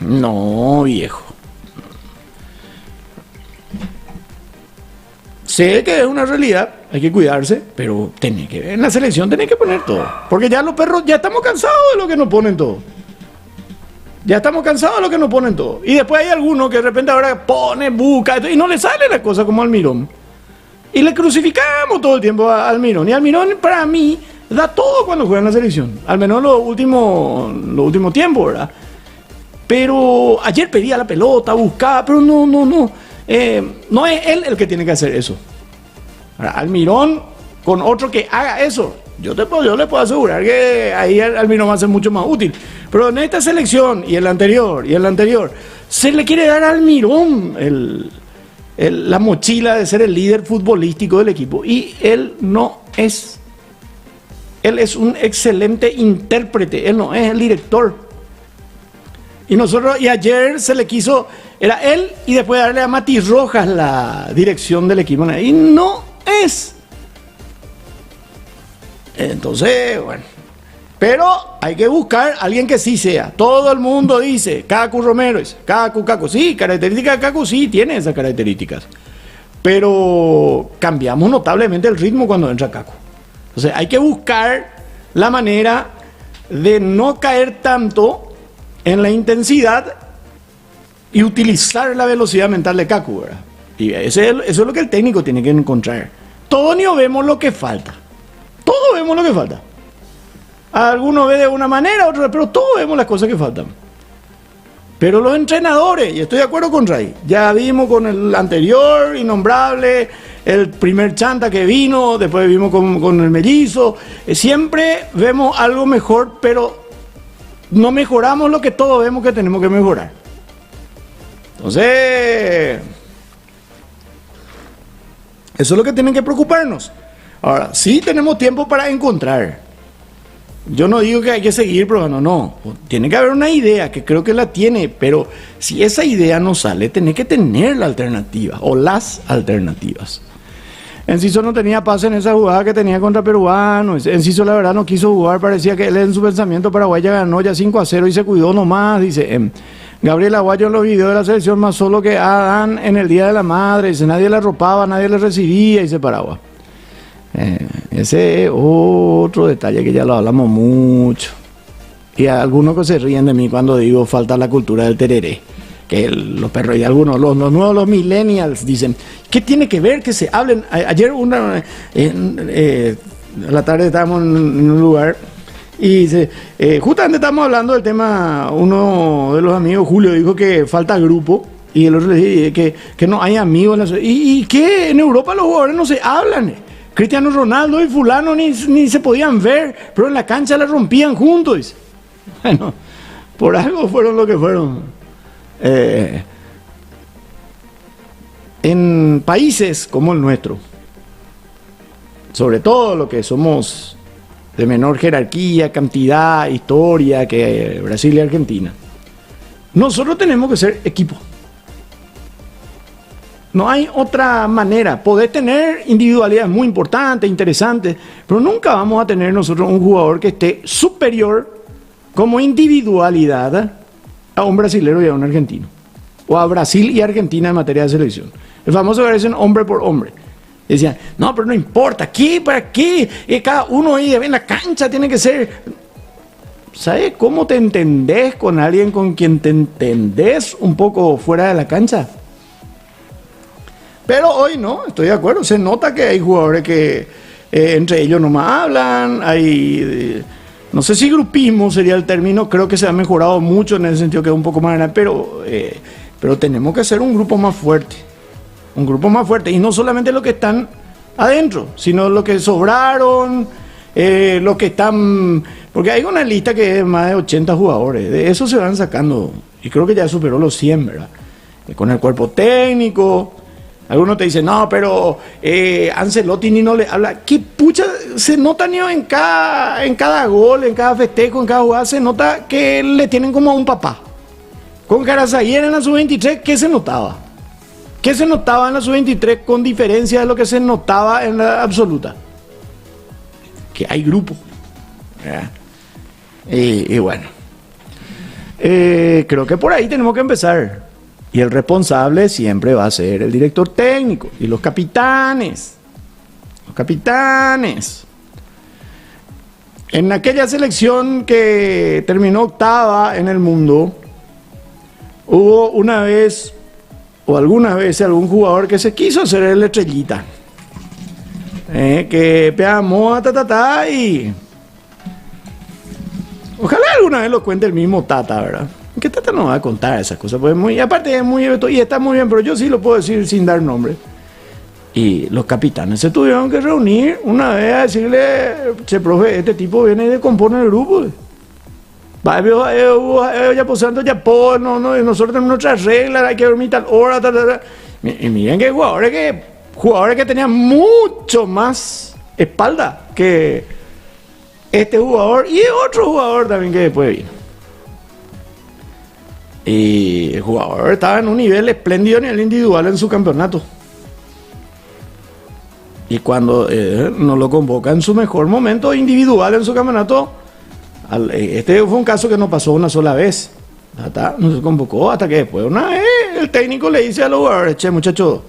No, viejo. Sé que es una realidad, hay que cuidarse, pero en la selección tenés que poner todo. Porque ya los perros, ya estamos cansados de lo que nos ponen todo. Ya estamos cansados de lo que nos ponen todo. Y después hay alguno que de repente ahora pone, busca, y no le sale la cosa como Almirón. Y le crucificamos todo el tiempo a Almirón. Y Almirón, para mí, da todo cuando juega en la selección. Al menos los últimos tiempos, ¿verdad? Pero ayer pedía la pelota, buscaba, pero no. No es él el que tiene que hacer eso. Ahora, Almirón, con otro que haga eso, yo le puedo asegurar que ahí Almirón va a ser mucho más útil. Pero en esta selección y en la anterior, se le quiere dar a Almirón la mochila de ser el líder futbolístico del equipo. Y él no es. Él es un excelente intérprete, él no es el director. Y ayer se le quiso, era él y después darle a Mati Rojas la dirección del equipo. Y no es. Entonces, bueno. Pero hay que buscar a alguien que sí sea. Todo el mundo dice, Cacu Romero, Cacu. Sí, características de Cacu sí tiene esas características. Pero cambiamos notablemente el ritmo cuando entra Cacu. Entonces hay que buscar la manera de no caer tanto en la intensidad y utilizar la velocidad mental de Cacu, ¿verdad? Y eso es lo que el técnico tiene que encontrar. Todos vemos lo que falta. Todos vemos lo que falta. Algunos ven de una manera, otros, pero todos vemos las cosas que faltan. Pero los entrenadores, y estoy de acuerdo con Ray, ya vimos con el anterior, innombrable, el primer chanta que vino, después vimos con el mellizo, siempre vemos algo mejor, pero no mejoramos lo que todos vemos que tenemos que mejorar. Entonces, eso es lo que tienen que preocuparnos. Ahora, sí tenemos tiempo para encontrar. Yo no digo que hay que seguir probando, no. Tiene que haber una idea, que creo que la tiene, pero si esa idea no sale, tenés que tener la alternativa o las alternativas. Enciso no tenía pase en esa jugada que tenía contra Peruano. Enciso la verdad no quiso jugar, parecía que él en su pensamiento Paraguay ya ganó ya 5-0 y se cuidó nomás, dice Gabriel Aguayo en los videos de la selección más solo que Adán en el Día de la Madre, dice nadie le arropaba, nadie le recibía y se paraba. Ese es otro detalle que ya lo hablamos mucho. Y algunos que se ríen de mí cuando digo falta la cultura del tereré. Que los perros y algunos, los nuevos, los millennials, dicen, ¿qué tiene que ver que se hablen? Ayer a la tarde estábamos en un lugar y justamente estábamos hablando del tema, uno de los amigos, Julio, dijo que falta grupo. Y el otro le dije que no hay amigos. ¿Y que en Europa los jugadores no se hablan? Cristiano Ronaldo y fulano ni se podían ver, pero en la cancha la rompían juntos. Bueno, por algo fueron lo que fueron. En países como el nuestro, sobre todo lo que somos de menor jerarquía, cantidad, historia que Brasil y Argentina, nosotros tenemos que ser equipo. No hay otra manera. Podés tener individualidades muy importantes, interesantes, pero nunca vamos a tener nosotros un jugador que esté superior como individualidad a un brasilero y a un argentino. O a Brasil y Argentina en materia de selección. El famoso que dicen hombre por hombre. Decían, no, pero no importa. ¿Qué? ¿Para qué? Cada uno ahí en la cancha tiene que ser... ¿Sabes cómo te entendés con alguien con quien te entendés un poco fuera de la cancha? Pero hoy no, estoy de acuerdo. Se nota que hay jugadores que entre ellos nomás hablan. Hay, no sé si grupismo sería el término. Creo que se ha mejorado mucho en el sentido que es un poco más grande. Pero pero tenemos que ser un grupo más fuerte. Un grupo más fuerte. Y no solamente los que están adentro, sino los que sobraron, los que están... Porque hay una lista que es de más de 80 jugadores. De eso se van sacando. Y creo que ya superó los 100, ¿verdad? Con el cuerpo técnico. Algunos te dicen, no, pero Ancelotti ni no le habla. ¿Qué pucha? Se nota ni en cada gol, en cada festejo, en cada jugada, se nota que le tienen como a un papá. Con Carazaguer en la sub-23, ¿qué se notaba? ¿Qué se notaba en la sub-23 con diferencia de lo que se notaba en la absoluta? Que hay grupo. Y bueno, creo que por ahí tenemos que empezar. Y el responsable siempre va a ser el director técnico y los capitanes. Los capitanes. En aquella selección que terminó octava en el mundo, hubo una vez o algunas veces algún jugador que se quiso hacer el estrellita. Que pegamos a y... Ojalá alguna vez lo cuente el mismo Tata, ¿verdad? Que Tata no va a contar esas cosas, pues muy, aparte es muy... Y está muy bien, pero yo sí lo puedo decir sin dar nombre. Y los capitanes se tuvieron que reunir una vez a decirle, che, profe, este tipo viene y descompone el grupo. Ya posando ya no, nosotros tenemos nuestras reglas, hay que dormir tal hora, Y miren que jugadores que tenían mucho más espalda que este jugador y otro jugador también que después vino. Y el jugador estaba en un nivel espléndido a nivel individual en su campeonato. Y cuando no lo convoca en su mejor momento individual en su campeonato, este fue un caso que no pasó una sola vez. No se convocó hasta que después una vez el técnico le dice a los jugadores, che muchachos,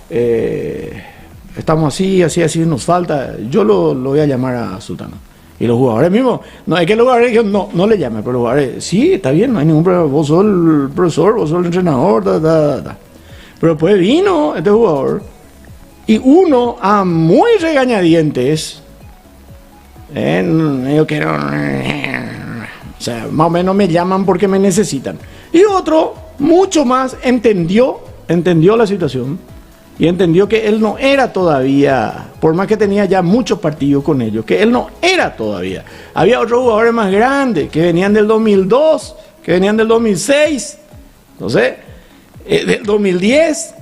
estamos así, nos falta, yo lo voy a llamar a Sutano. Y los jugadores mismos, no es que los jugadores dijeron, no le llamen, pero los jugadores, sí, está bien, no hay ningún problema, vos sos el profesor, vos sos el entrenador, Pero después vino este jugador y uno a muy regañadientes, yo quiero, o sea, más o menos me llaman porque me necesitan. Y otro, mucho más, entendió la situación y entendió que él no era todavía, por más que tenía ya muchos partidos con ellos, que él no era todavía. Había otros jugadores más grandes que venían del 2002, que venían del 2006, entonces, del 2010.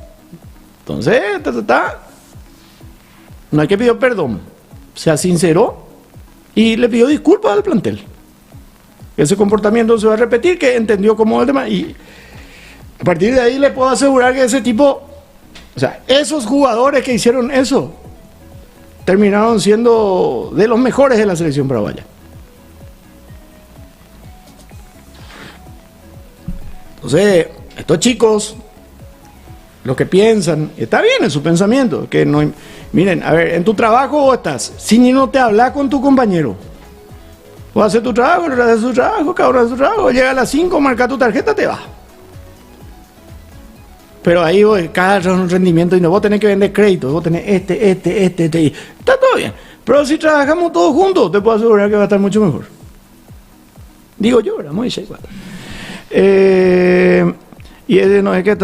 Entonces, no hay que pedir perdón. Se sinceró y le pidió disculpas al plantel. Ese comportamiento se va a repetir, que entendió como el tema. Y a partir de ahí le puedo asegurar que ese tipo, o sea, esos jugadores que hicieron eso, terminaron siendo de los mejores de la selección paraguaya. Entonces, estos chicos, los que piensan, está bien en su pensamiento, que no, miren, a ver, en tu trabajo vos estás, si ni no te hablas con tu compañero, vos haces tu trabajo, el otro hace su trabajo, cada uno hace su trabajo, llega a las 5, marca tu tarjeta, te vas. Pero ahí vos, cada rendimiento, y no, vos tenés que vender créditos, vos tenés este, y está todo bien. Pero si trabajamos todos juntos, te puedo asegurar que va a estar mucho mejor. Digo yo, ¿verdad? Muy igual. Y ese no es que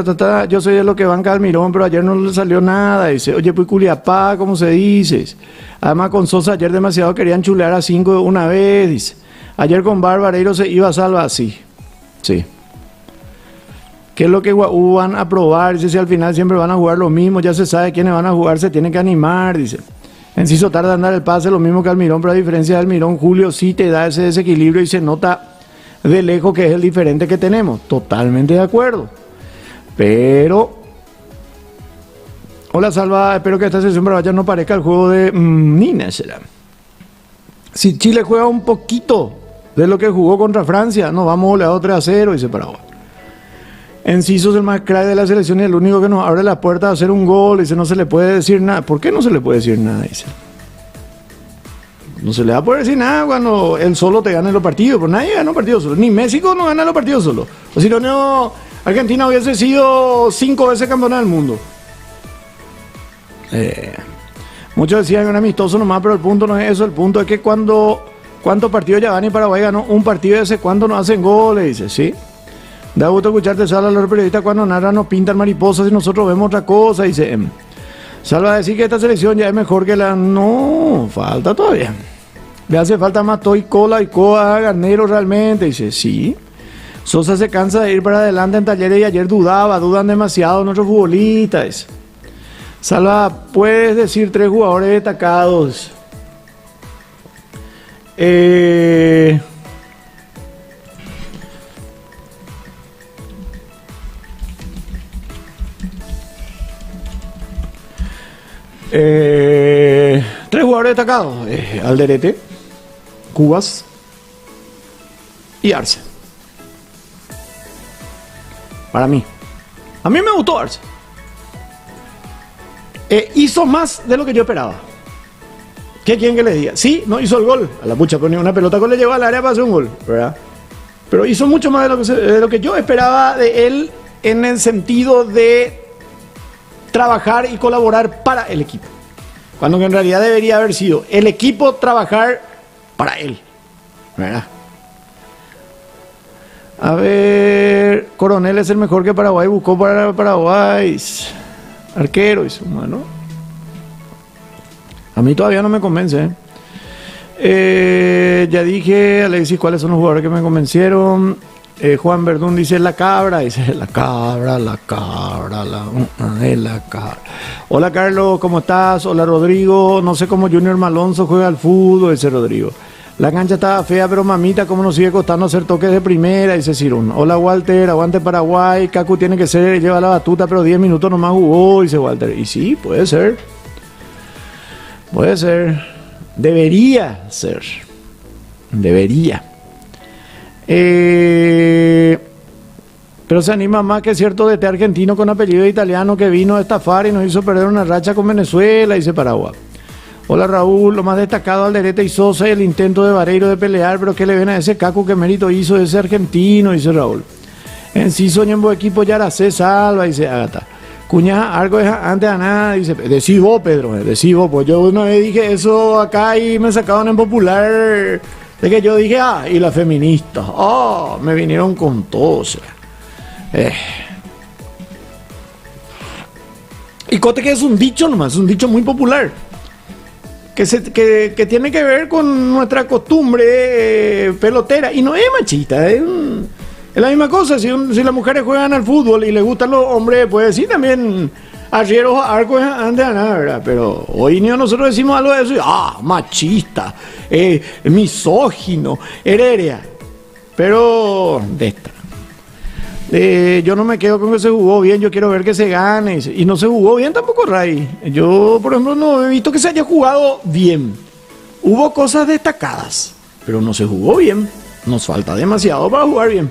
yo soy de lo que banca Almirón, pero ayer no le salió nada. Dice, oye, pues Culiapá, ¿cómo se dice? Además con Sosa ayer demasiado querían chulear a 5 una vez, dice. Ayer con Barbareiro se iba a salvar, sí. ¿Qué es lo que van a probar? Dice, si al final siempre van a jugar lo mismo, ya se sabe quiénes van a jugar, se tienen que animar, dice. Enciso tarda en dar el pase, lo mismo que Almirón, pero a diferencia de Almirón, Julio sí te da ese desequilibrio y se nota de lejos que es el diferente que tenemos. Totalmente de acuerdo. Pero, hola Salva, espero que esta sesión paraguaya no parezca el juego de Nina, será. Si Chile juega un poquito de lo que jugó contra Francia, nos vamos goleados 3-0, dice Paraguay. Enciso es el más crack de la selección y el único que nos abre la puerta a hacer un gol, dice, no se le puede decir nada. ¿Por qué no se le puede decir nada? Dice. No se le va a poder decir nada cuando él solo te gane los partidos, pero nadie gana los partidos solo, ni México no gana los partidos solo. O si no, Argentina hubiese sido 5 veces campeona del mundo. Muchos decían un amistoso nomás, pero el punto no es eso, el punto es que cuántos partidos ya van y Paraguay ganó un partido y hace cuánto no hacen goles, dice, ¿sí? Da gusto escucharte, Salva, los periodistas cuando narran nos pintan mariposas y nosotros vemos otra cosa, dice M. Salva a decir que esta selección ya es mejor que la... No, falta todavía. Le hace falta más Toy, Cola y Coa, Garnero realmente, dice, sí. Sosa se cansa de ir para adelante en Talleres y ayer dudan demasiado nuestros futbolistas. Salva, puedes decir 3 jugadores destacados. Tres jugadores destacados: Alderete, Cubas y Arce. Para mí. A mí me gustó Arce. Hizo más de lo que yo esperaba. ¿Qué quieren que le diga? Sí, no hizo el gol. A la pucha, ponía una pelota que le llevó al área para hacer un gol, ¿verdad? Pero hizo mucho más de lo que yo esperaba de él en el sentido de trabajar y colaborar para el equipo. Cuando en realidad debería haber sido el equipo trabajar para él, ¿verdad? A ver, Coronel es el mejor que Paraguay buscó para Paraguay. Arquero, y su mano. A mí todavía no me convence, Ya dije, Alexis, cuáles son los jugadores que me convencieron. Juan Verdún dice la cabra. Dice la cabra. Hola Carlos, ¿cómo estás? Hola Rodrigo. No sé cómo Junior Malonzo juega al fútbol, dice Rodrigo. La cancha estaba fea, pero mamita, ¿cómo nos sigue costando hacer toques de primera? Dice Cirún. Hola Walter, aguante Paraguay. Cacu tiene que ser, lleva la batuta, pero 10 minutos nomás jugó, dice Walter. Y sí, puede ser. Puede ser. Debería ser. Debería. Pero se anima más que cierto DT argentino con apellido italiano que vino a estafar y nos hizo perder una racha con Venezuela, dice Paraguay. Hola Raúl, lo más destacado Alderete y Sosa y el intento de Vareiro de pelear, pero ¿qué le ven a ese Cacu? ¿Qué mérito hizo ese argentino? Dice Raúl. En sí soñan equipo Yaracé Salva, dice Agata. Cuña, algo es antes de nada, dice. Decí vos, Pedro, decí vos, pues yo una vez dije eso acá y me sacaban en Popular, de que yo dije, y las feministas, me vinieron con todo, o sea. Y cote que es un dicho nomás, es un dicho muy popular. Que tiene que ver con nuestra costumbre pelotera. Y no es machista, es la misma cosa. Si las mujeres juegan al fútbol y les gustan los hombres, pues sí, también arrieros arcos antes de nada, ¿verdad? Pero hoy nosotros decimos algo de eso y, machista, misógino, heredia. Pero de esta. Yo no me quedo con que se jugó bien, yo quiero ver que se gane. Y no se jugó bien tampoco, Ray. Yo, por ejemplo, no he visto que se haya jugado bien. Hubo cosas destacadas, pero no se jugó bien. Nos falta demasiado para jugar bien.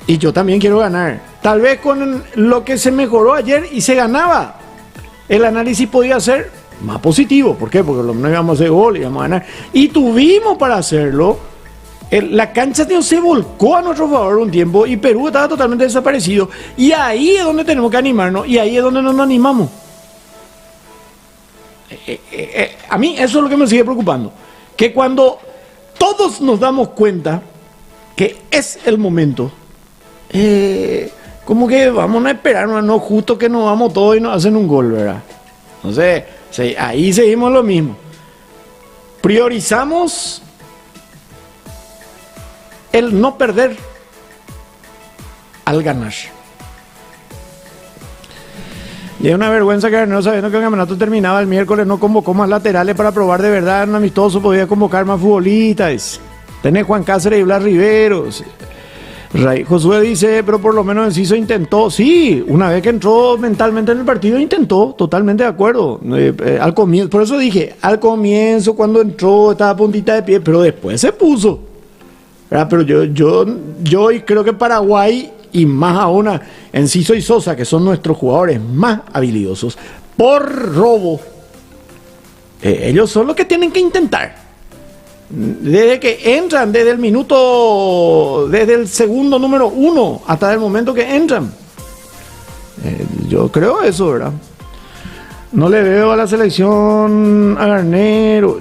Y yo también quiero ganar. Tal vez con lo que se mejoró ayer y se ganaba, el análisis podía ser más positivo. ¿Por qué? Porque no íbamos a hacer gol, íbamos a ganar. Y tuvimos para hacerlo. La cancha se volcó a nuestro favor un tiempo y Perú estaba totalmente desaparecido. Y ahí es donde tenemos que animarnos y ahí es donde nos animamos. A mí eso es lo que me sigue preocupando. Que cuando todos nos damos cuenta que es el momento, como que vamos a esperar, no justo que nos vamos todos y nos hacen un gol, ¿verdad? Entonces, ahí seguimos lo mismo. Priorizamos el no perder al ganar. Y es una vergüenza que no sabiendo que el campeonato terminaba el miércoles no convocó más laterales para probar de verdad en amistoso, podía convocar más futbolistas. Tenés Juan Cáceres y Blas Riveros. Josué dice, pero por lo menos Enciso intentó. Sí, una vez que entró mentalmente en el partido intentó, totalmente de acuerdo. Al comienzo, por eso dije, al comienzo cuando entró estaba a puntita de pie, pero después se puso. Pero yo creo que Paraguay, y más aún Enciso y Sosa, que son nuestros jugadores más habilidosos, por robo, ellos son los que tienen que intentar. Desde que entran, desde el segundo número 1 hasta el momento que entran. Yo creo eso, ¿verdad? No le veo a la selección a Garnero.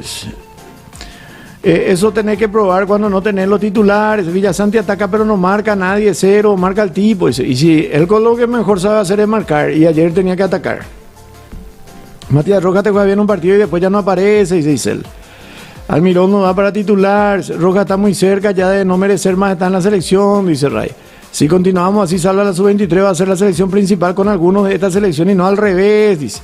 Eso tenés que probar cuando no tenés los titulares. Villasanti ataca pero no marca nadie, cero, marca el tipo. Y si él con lo que mejor sabe hacer es marcar, y ayer tenía que atacar. Matías Rojas te juega bien un partido y después ya no aparece, dice él. Almirón no va para titular, Rojas está muy cerca ya de no merecer más estar en la selección, dice Ray. Si continuamos así, salva la sub-23, va a ser la selección principal con algunos de esta selección y no al revés, dice.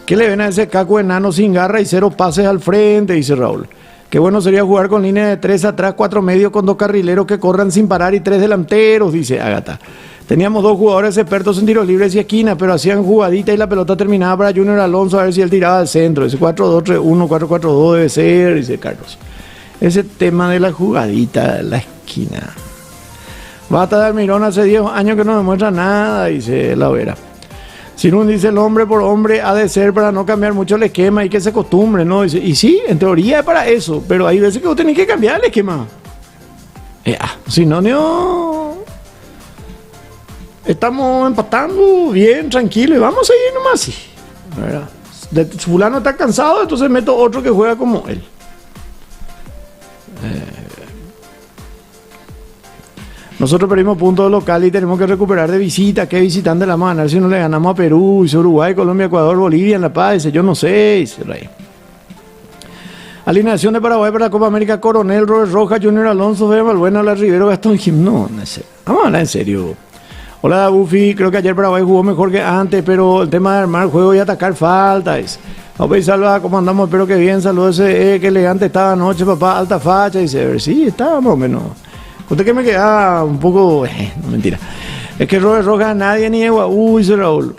¿Qué le ven a ese caco enano sin garra y cero pases al frente? Dice Raúl. Qué bueno sería jugar con línea de 3 atrás, 4 medios con 2 carrileros que corran sin parar y 3 delanteros, dice Ágata. Teníamos 2 jugadores expertos en tiros libres y esquina, pero hacían jugadita y la pelota terminaba para Junior Alonso a ver si él tiraba al centro. Ese 4-2-3-1, 4-4-2 debe ser, dice Carlos. Ese tema de la jugadita, la esquina. Basta de Almirón, hace 10 años que no demuestra nada, dice la Vera. Sinún dice, el hombre por hombre ha de ser para no cambiar mucho el esquema y que se acostumbre, ¿no? Dice, y sí, en teoría es para eso, pero hay veces que vos tenés que cambiar el esquema. Si no, estamos empatando bien, tranquilo, y vamos a seguir nomás así, ¿verdad? Fulano está cansado, entonces meto otro que juega como él. Nosotros perdimos puntos local y tenemos que recuperar de visita. ¿Qué visitante la mano? A ver si no le ganamos a Perú, dice Uruguay, Colombia, Ecuador, Bolivia en La Paz. Dice, yo no sé, dice Rey. Alineación de Paraguay para la Copa América: Coronel, Robert Rojas, Junior Alonso, Fede Valbuena, La Rivero, Gastón Jim. No sé. Vamos a hablar en serio. Hola, Buffy. Creo que ayer Paraguay jugó mejor que antes, pero el tema de armar juego y atacar falta. Dice. Vamos a salva, ¿cómo andamos? Espero que bien. Saludos, qué elegante estaba anoche, papá. Alta facha. Dice, a ver, sí, estaba más o menos. Usted que me queda un poco... no, mentira. Es que Robert Rojas, nadie ni Egua. Dice Raúl.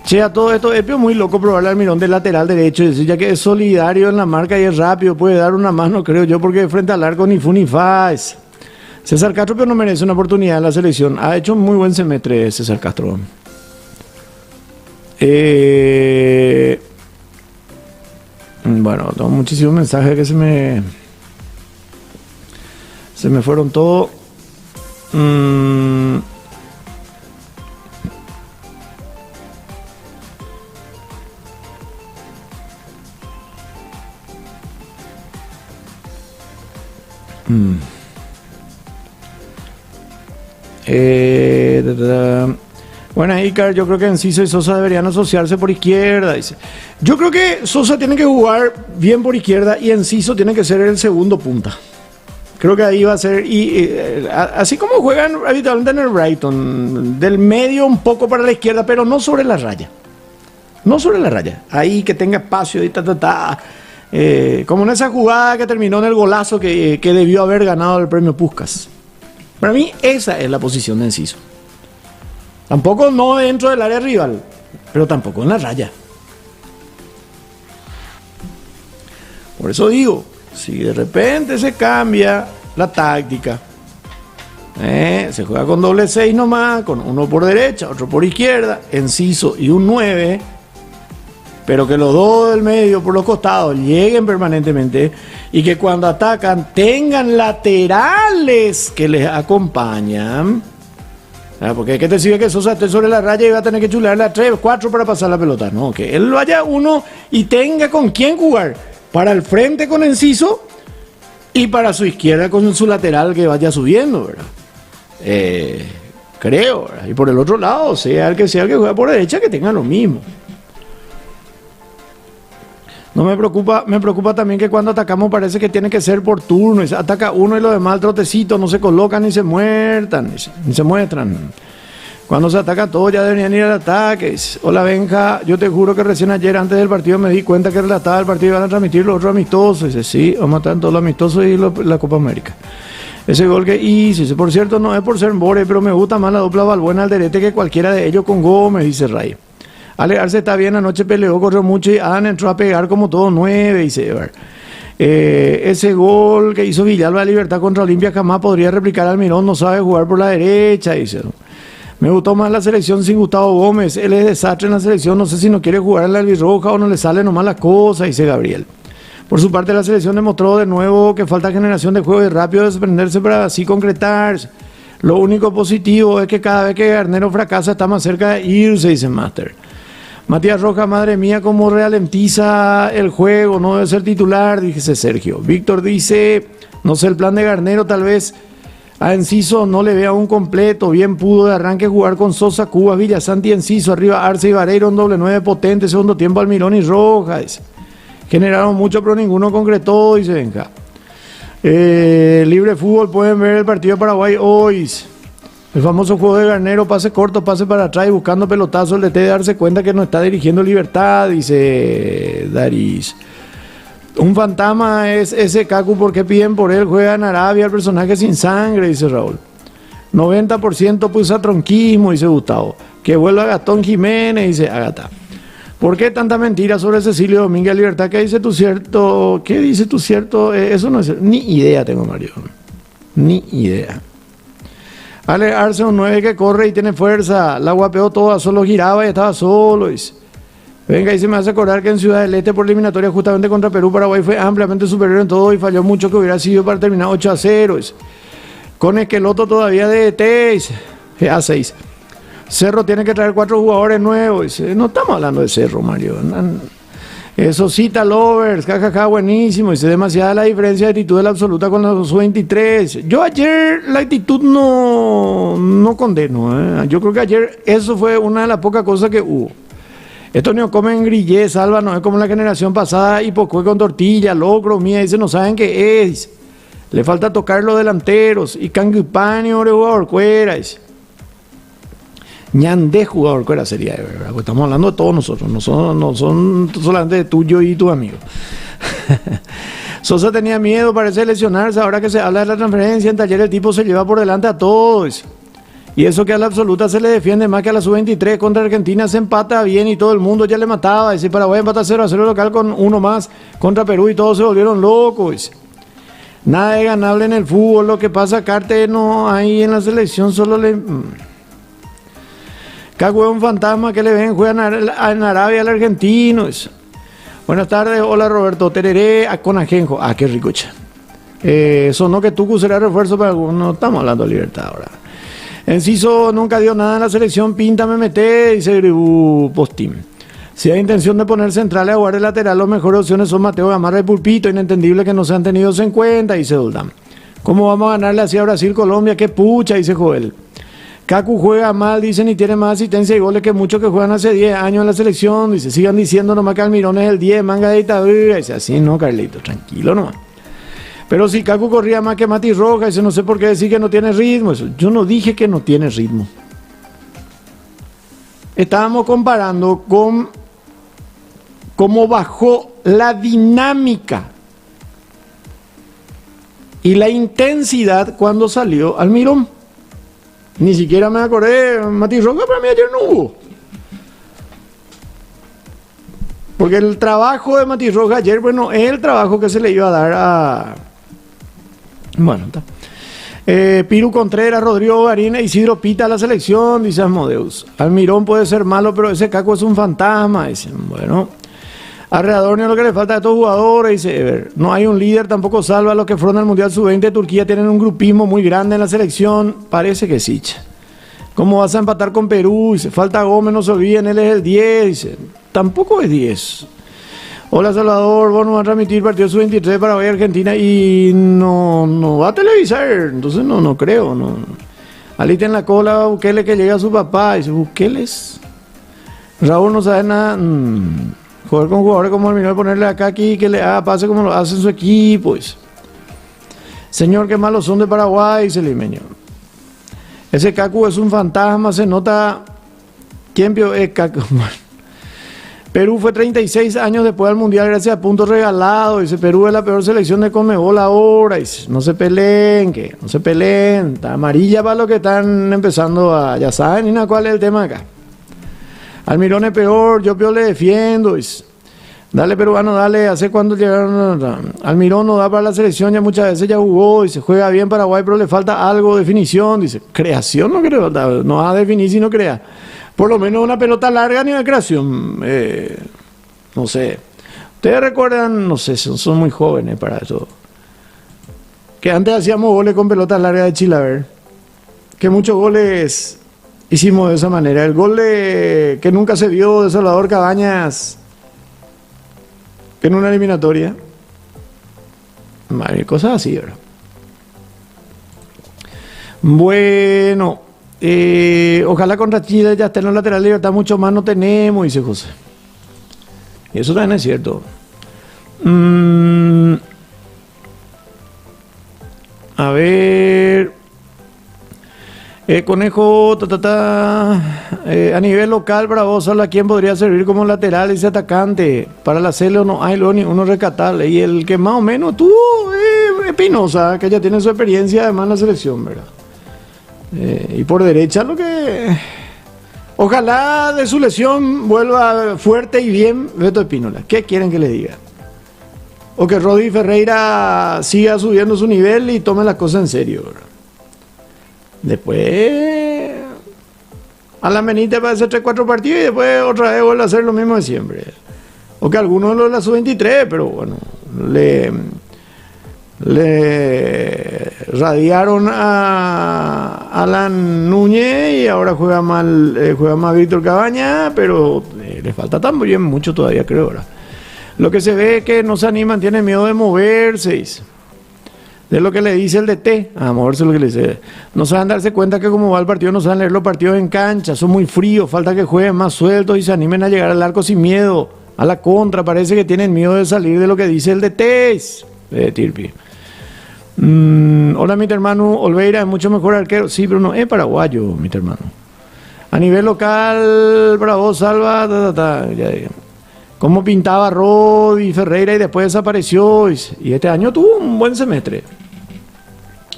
Che, a todo esto, es muy loco probarle al Almirón del lateral derecho. Decir, ya que es solidario en la marca y es rápido, puede dar una mano, creo yo, porque frente al arco ni fu ni fa. César Castro, pero no merece una oportunidad en la selección. Ha hecho un muy buen semestre César Castro. Bueno, tengo muchísimos mensajes que se me fueron todos. Bueno, Icar, yo creo que Enciso y Sosa deberían asociarse por izquierda, dice. Yo creo que Sosa tiene que jugar bien por izquierda y Enciso tiene que ser el segundo punta. Creo que ahí va a ser, así como juegan habitualmente en el Brighton, del medio un poco para la izquierda, pero no sobre la raya. No sobre la raya. Ahí que tenga espacio y como en esa jugada que terminó en el golazo que debió haber ganado el premio Puskás. Para mí esa es la posición de Enciso. Tampoco no dentro del área rival, pero tampoco en la raya. Por eso digo, si de repente se cambia la táctica, se juega con doble 6 nomás, con uno por derecha, otro por izquierda, Enciso y un 9, pero que los dos del medio por los costados lleguen permanentemente y que cuando atacan tengan laterales que les acompañan. Porque hay que decir que Sosa esté sobre la raya y va a tener que chulearle a 3, 4 para pasar la pelota. No, que él vaya uno y tenga con quién jugar. Para el frente con Enciso y para su izquierda con su lateral que vaya subiendo, ¿verdad? Creo, ¿verdad? Y por el otro lado, sea el que juega por derecha, que tenga lo mismo. No me preocupa también que cuando atacamos parece que tiene que ser por turno. Ataca uno y los demás al trotecito, no se colocan ni se muestran. Cuando se ataca todo ya deberían ir al ataque. Hola Benja, yo te juro que recién ayer antes del partido me di cuenta que relataba el partido y van a transmitir los otros amistosos. Dice, sí, vamos a estar en todos los amistosos y la Copa América. Ese gol que hizo, dice, por cierto, no es por ser Mbore, pero me gusta más la dupla Valbuena al derete que cualquiera de ellos con Gómez, dice Ray. Ale Arce está bien, anoche peleó, corrió mucho y Adam entró a pegar como todo 9, dice Evar. Ese gol que hizo Villalba de Libertad contra Olimpia jamás podría replicar Almirón, no sabe jugar por la derecha, dice. Me gustó más la selección sin Gustavo Gómez, él es desastre en la selección, no sé si no quiere jugar en la albirroja o no le sale nomás las cosas, dice Gabriel. Por su parte la selección demostró de nuevo que falta generación de juego y rápido desprenderse para así concretarse. Lo único positivo es que cada vez que Garnero fracasa está más cerca de irse, dice Master. Matías Rojas, madre mía, cómo ralentiza el juego, no debe ser titular, dice Sergio. Víctor dice, no sé, el plan de Garnero tal vez a Enciso no le vea un completo, bien pudo de arranque jugar con Sosa, Cubas, Villasanti, Enciso, arriba Arce y Vareiro, un doble 9 potente, segundo tiempo Almirón y Rojas. Generaron mucho pero ninguno concretó, dice venga. Libre fútbol, pueden ver el partido de Paraguay hoy. El famoso juego de Garnero, pase corto, pase para atrás y buscando pelotazo, el DT de darse cuenta que no está dirigiendo Libertad, dice Daris. Un fantasma es ese Kaku, ¿por qué piden por él? Juega en Arabia, el personaje sin sangre, dice Raúl. 90% pulsa tronquismo, dice Gustavo. Que vuelva Gastón Jiménez, dice Agata. ¿Por qué tanta mentira sobre Cecilio Domínguez Libertad? ¿Qué dice tu cierto? ¿Qué dice tu cierto? Eso no es... Ni idea tengo, Mario. Ni idea. Ale Arce, un 9 que corre y tiene fuerza. La guapeó toda, solo giraba y estaba solo. Dice. Venga, y se me hace acordar que en Ciudad del Este por eliminatoria justamente contra Perú, Paraguay fue ampliamente superior en todo y falló mucho que hubiera sido para terminar 8-0. Dice. Con Esqueloto todavía de DT, dice. A6. Cerro tiene que traer 4 jugadores nuevos. Dice. No estamos hablando de Cerro, Mario. Sosita Lovers, jajaja, buenísimo. Dice, demasiada la diferencia de actitud de la absoluta con la sub-23. Yo ayer la actitud no condeno. Yo creo que ayer eso fue una de las pocas cosas que hubo. Estos niños comen grillé, salva, no es como la generación pasada, y poco con tortilla, locro, mía, dice, no saben qué es. Le falta tocar los delanteros. Y Canguipani, jugador cuera, dice. Ñandé jugador cuera sería, de verdad. Pues estamos hablando de todos nosotros, no son solamente de tuyo y tu amigo. Sosa tenía miedo, parece lesionarse. Ahora que se habla de la transferencia en Taller, el tipo se lleva por delante a todos. Y eso que a la absoluta se le defiende más que a la sub-23 contra Argentina se empata bien y todo el mundo ya le mataba. Dice, Paraguay empata 0-0 local con uno más contra Perú y todos se volvieron locos. Dice. Nada de ganable en el fútbol. Lo que pasa, Carte no hay en la selección, solo le... Caco es un fantasma que le ven, juegan en Arabia al argentino. Dice. Buenas tardes, hola Roberto. Tereré con Ajenjo. Ah, qué rico, cha. Sonó que Tucu será refuerzo para algunos. No estamos hablando de Libertad ahora. Enciso nunca dio nada en la selección, pinta me mete, dice Gribu Postim. Si hay intención de poner centrales a jugar de lateral, las mejores opciones son Mateo Gamarra y Pulpito, inentendible que no sean tenidos en cuenta, dice Doldán. ¿Cómo vamos a ganarle así a Brasil, Colombia? Qué pucha, dice Joel. Cacu juega mal, dicen, y tiene más asistencia y goles que muchos que juegan hace 10 años en la selección, dice, sigan diciendo nomás que Almirón es el 10, manga de dictadura, dice, así no, Carlito, tranquilo nomás. Pero si Cacu corría más que Mati Roja, dice, no sé por qué decir que no tiene ritmo. Eso, yo no dije que no tiene ritmo. Estábamos comparando con cómo bajó la dinámica y la intensidad cuando salió Almirón. Ni siquiera me acordé, Mati Roja para mí ayer no hubo. Porque el trabajo de Mati Roja ayer, bueno, es el trabajo que se le iba a dar a... Bueno, está. Piru Contreras, Rodrigo Garina, Isidro Pita a la selección, dice Asmodeus. Almirón puede ser malo, pero ese Caco es un fantasma. Dicen, bueno. Alrededor ni lo que le falta a estos jugadores, dice Ever. No hay un líder, tampoco salva a los que fueron al Mundial Sub-20 de Turquía. Tienen un grupismo muy grande en la selección. Parece que sí. ¿Cómo vas a empatar con Perú? Dice, falta Gómez, no se olviden, él es el 10. Dice, tampoco es 10. Hola Salvador, vos no vas a transmitir partido sub-23 para Paraguay Argentina y no va a televisar, entonces no creo. No. Alita en la cola, Bukele que llega a su papá, dice, Bukeles. Raúl no sabe nada. Jugar con jugadores como Almirón, ponerle acá aquí que le haga pase como lo hace en su equipo. Dice. Señor, qué malos son de Paraguay, dice Limeño. Ese Cacu es un fantasma, se nota. ¿Quién vio? Cacu. Perú fue 36 años después del Mundial gracias a puntos regalados. Dice, Perú es la peor selección de Conmebol ahora. Dice, no se peleen, que no se peleen. Está amarilla para los que están empezando a... Ya saben, Nina, cuál es el tema acá. Almirón es peor, yo peor le defiendo. Dice, dale peruano, dale. ¿Hace cuándo llegaron? Almirón no da para la selección, ya muchas veces ya jugó. Dice, juega bien Paraguay, pero le falta algo, definición. Dice, creación no creo, no va a definir si no crea. Por lo menos una pelota larga a nivel de creación. No sé. Ustedes recuerdan, no sé, son muy jóvenes para eso. Que antes hacíamos goles con pelotas largas de Chilaver. Que muchos goles hicimos de esa manera. El gol que nunca se vio de Salvador Cabañas en una eliminatoria. Madre, cosas así, ¿verdad? Bueno, ojalá contra Chile ya esté en los laterales de libertad, mucho más no tenemos, dice José. Y eso también es cierto. A ver. Conejo, a nivel local, Bravo, ¿a quién podría servir como lateral ese atacante? Para la Cele no hay uno rescatable. Y el que más o menos tuvo Espinosa, que ya tiene su experiencia además en la selección, ¿verdad? Y por derecha lo que... Ojalá de su lesión vuelva fuerte y bien Beto Espínola. ¿Qué quieren que le diga? O que Rodi Ferreira siga subiendo su nivel y tome las cosas en serio, ¿verdad? Después a la menita para hacer 3-4 partidos y después otra vez vuelve a hacer lo mismo de siempre. O que algunos lo de la sub-23, pero bueno, le radiaron a Alan Núñez y ahora juega más Víctor Cabaña, pero le falta también mucho todavía, creo, ¿verdad? Lo que se ve es que no se animan, tienen miedo de moverse. De lo que le dice el DT, a moverse lo que le dice. No saben darse cuenta que como va el partido, no saben leer los partidos en cancha, son muy fríos, falta que jueguen más sueltos y se animen a llegar al arco sin miedo. A la contra, parece que tienen miedo de salir de lo que dice el DT. Tirpi. Hola, mi hermano Olveira, es mucho mejor arquero. Sí, pero no es paraguayo, mi hermano. A nivel local, Bravo, Salva, ya. Cómo pintaba Rodi Ferreira y después desapareció. Y este año tuvo un buen semestre.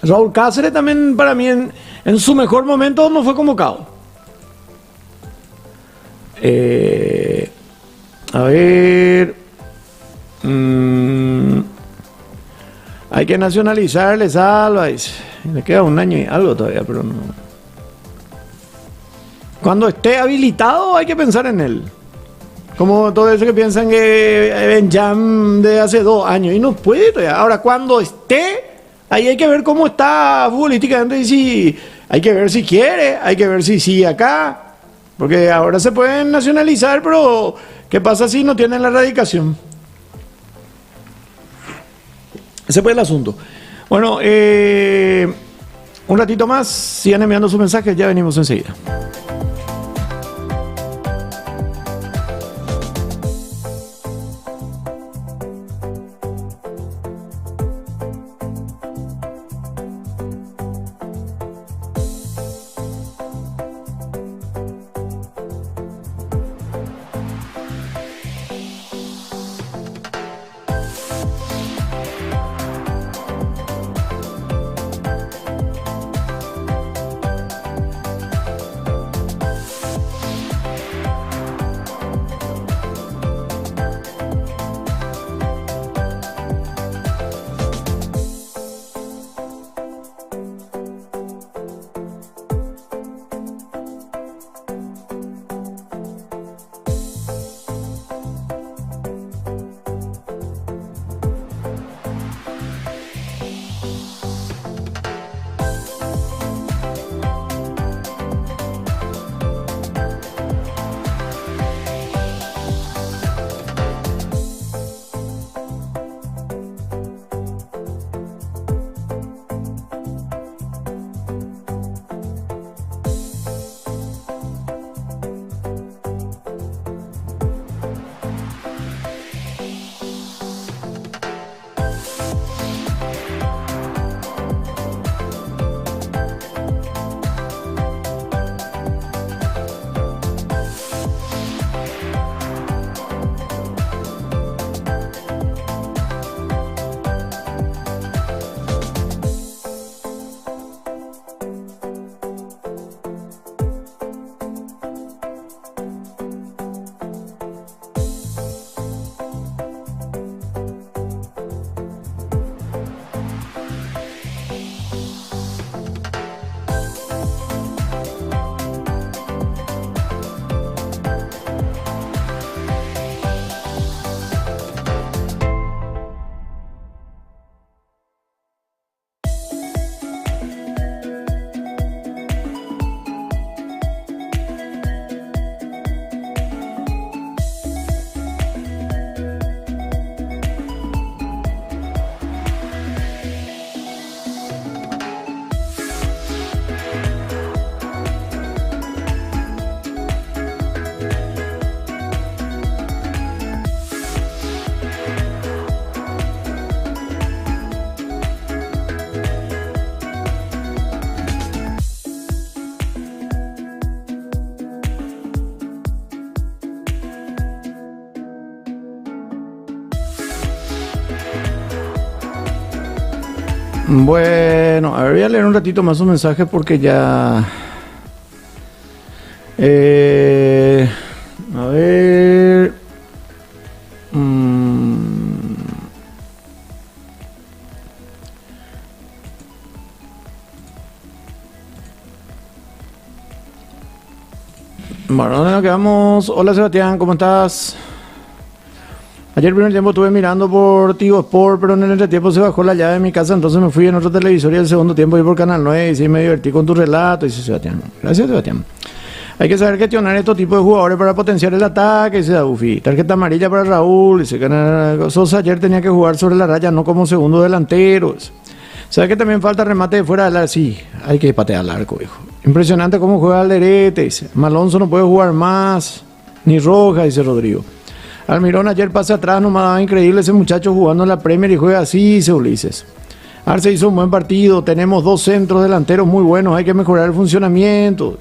Raúl Cáceres también para mí en su mejor momento no fue convocado. A ver. Hay que nacionalizarle Salva. Le queda un año y algo todavía, pero no. Cuando esté habilitado hay que pensar en él. Como todo eso que piensan que Benjam de hace 2 años y no puede todavía. Ahora cuando esté, ahí hay que ver cómo está futbolísticamente y si hay que ver si quiere, hay que ver si sigue acá, porque ahora se pueden nacionalizar, pero ¿qué pasa si no tienen la radicación? Ese fue el asunto. Bueno, un ratito más, sigan enviando sus mensajes, ya venimos enseguida. Bueno, a ver, voy a leer un ratito más un mensaje porque ya... a ver... Bueno, ¿dónde nos quedamos? Hola Sebastián, ¿cómo estás? Ayer primer tiempo estuve mirando por Tigo Sport, pero en el entretiempo se bajó la llave de mi casa, entonces me fui en otro televisor y el segundo tiempo vi por Canal 9 y sí me divertí con tu relato, dice Sebastián. Gracias Sebastián. Hay que saber gestionar estos tipos de jugadores para potenciar el ataque, dice Daufi. Tarjeta amarilla para Raúl, dice que Sosa ayer tenía que jugar sobre la raya, no como segundo delantero. ¿Sabes que también falta remate de fuera del arco? Sí, hay que patear al arco, hijo. Impresionante cómo juega Alderete, dice. Malonzo no puede jugar más, ni Roja, dice Rodrigo. Almirón ayer pase atrás, nomás daba increíble ese muchacho jugando en la Premier y juega así, dice Ulises. Arce hizo un buen partido, tenemos dos centros delanteros muy buenos, hay que mejorar el funcionamiento.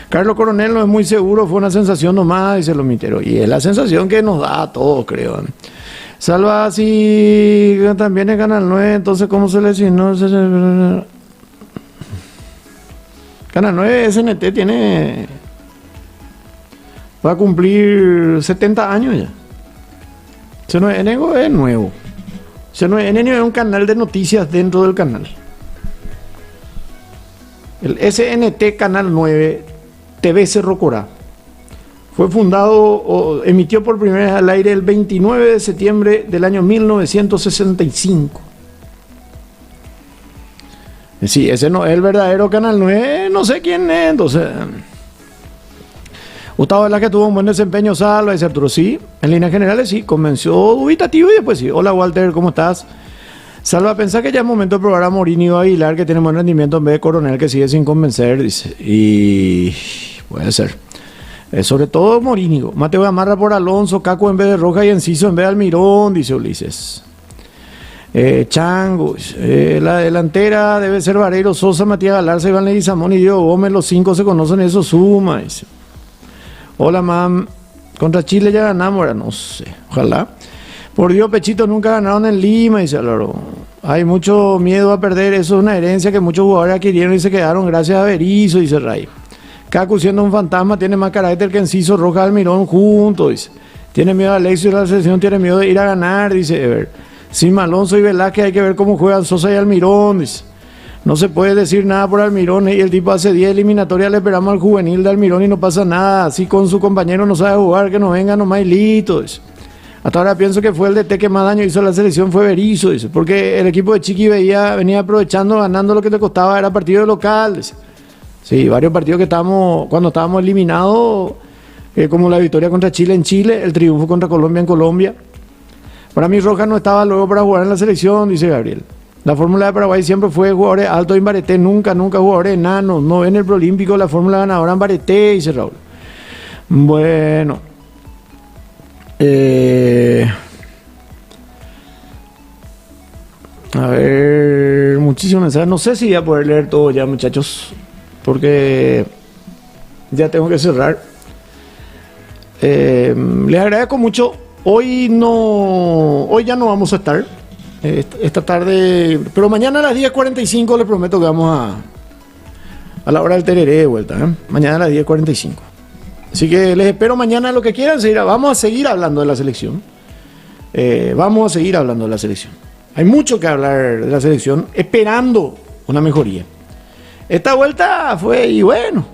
Carlos Coronel no es muy seguro, fue una sensación nomás, dice Lomitero. Y es la sensación que nos da a todos, creo. Salva si también es Canal 9, entonces ¿cómo se lesionó? Canal 9 SNT tiene... va a cumplir 70 años ya. C9N es nuevo. C9N es un canal de noticias dentro del canal. El SNT Canal 9 TV Cerro Corá fue fundado o emitió por primera vez al aire el 29 de septiembre del año 1965. Sí, ese no es el verdadero Canal 9, no sé quién es, entonces... Gustavo Velázquez tuvo un buen desempeño, Salva, dice Arturo, sí, en líneas generales sí, comenzó dubitativo y después sí. Hola Walter, ¿cómo estás? Salva, pensá que ya es momento de probar a Morínigo Aguilar, que tiene buen rendimiento en vez de Coronel, que sigue sin convencer, dice, y puede ser. Sobre todo Morínigo. Mateo Gamarra por Alonso, Caco en vez de Roja y Enciso en vez de Almirón, dice Ulises. Chango, la delantera debe ser Vareiro, Sosa, Matías Galarza, Iván Leguizamón y Diego Gómez, los cinco se conocen, eso suma, dice. Hola, mam. Contra Chile ya ganamos, ahora no sé. Ojalá. Por Dios, Pechito, nunca ganaron en Lima, dice Álvaro. Hay mucho miedo a perder. Eso es una herencia que muchos jugadores adquirieron y se quedaron gracias a Berizzo, dice Ray. Cacu, siendo un fantasma, tiene más carácter que Enciso, Roja, Almirón juntos, dice. Tiene miedo a Alexio y la selección tiene miedo de ir a ganar, dice Ever. Sin Alonso y Velázquez hay que ver cómo juegan Sosa y Almirón, dice. No se puede decir nada por Almirón y el tipo hace 10 eliminatorias, le esperamos al juvenil de Almirón y no pasa nada. Así con su compañero no sabe jugar, que no venga nomás y listo. Dice. Hasta ahora pienso que fue el DT que más daño hizo a la selección, fue Berizzo, dice, porque el equipo de Chiqui venía aprovechando, ganando lo que le costaba, era partido de local. Dice. Sí, varios partidos que cuando estábamos eliminados, como la victoria contra Chile en Chile, el triunfo contra Colombia en Colombia. Para mí Rojas no estaba luego para jugar en la selección, dice Gabriel. La fórmula de Paraguay siempre fue jugadores altos en Bareté, nunca jugadores enanos. No ven el Proolímpico la fórmula ganadora en Bareté, dice Raúl. Bueno. A ver, muchísimos mensajes. No sé si voy a poder leer todo ya, muchachos, porque ya tengo que cerrar. Les agradezco mucho. Hoy ya no vamos a estar. Esta tarde, pero mañana a las 10:45 les prometo que vamos a la hora del tereré de vuelta, ¿eh? Mañana a las 10:45. Así que les espero mañana lo que quieran. Vamos a seguir hablando de la selección. Vamos a seguir hablando de la selección. Hay mucho que hablar de la selección, esperando una mejoría. Esta vuelta fue, y bueno,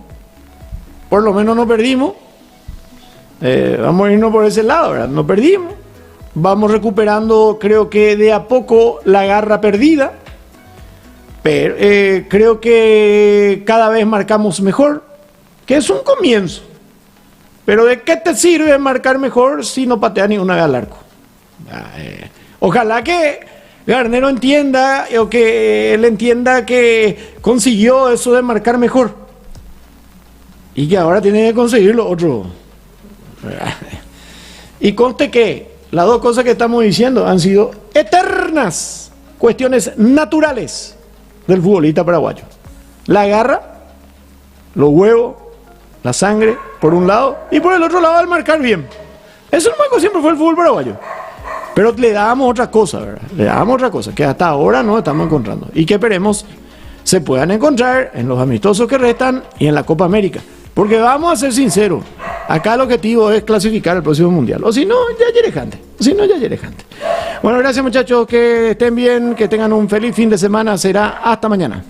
por lo menos no perdimos. Vamos a irnos por ese lado, ¿verdad? No perdimos. Vamos recuperando, creo que de a poco, la garra perdida. Pero creo que cada vez marcamos mejor, que es un comienzo. Pero ¿de qué te sirve marcar mejor si no pateas ni una vez al arco? Ojalá que Garnero entienda, o que él entienda que consiguió eso de marcar mejor. Y que ahora tiene que conseguir lo otro. Y conste que las dos cosas que estamos diciendo han sido eternas cuestiones naturales del futbolista paraguayo. La garra, los huevos, la sangre, por un lado, y por el otro lado el marcar bien. Eso, Marco, siempre fue el fútbol paraguayo. Pero le dábamos otra cosa, ¿verdad? Le dábamos otra cosa, que hasta ahora no estamos encontrando. Y que esperemos se puedan encontrar en los amistosos que restan y en la Copa América. Porque vamos a ser sinceros, acá el objetivo es clasificar el próximo Mundial. O si no, ya yerejante. Bueno, gracias muchachos, que estén bien, que tengan un feliz fin de semana. Será hasta mañana.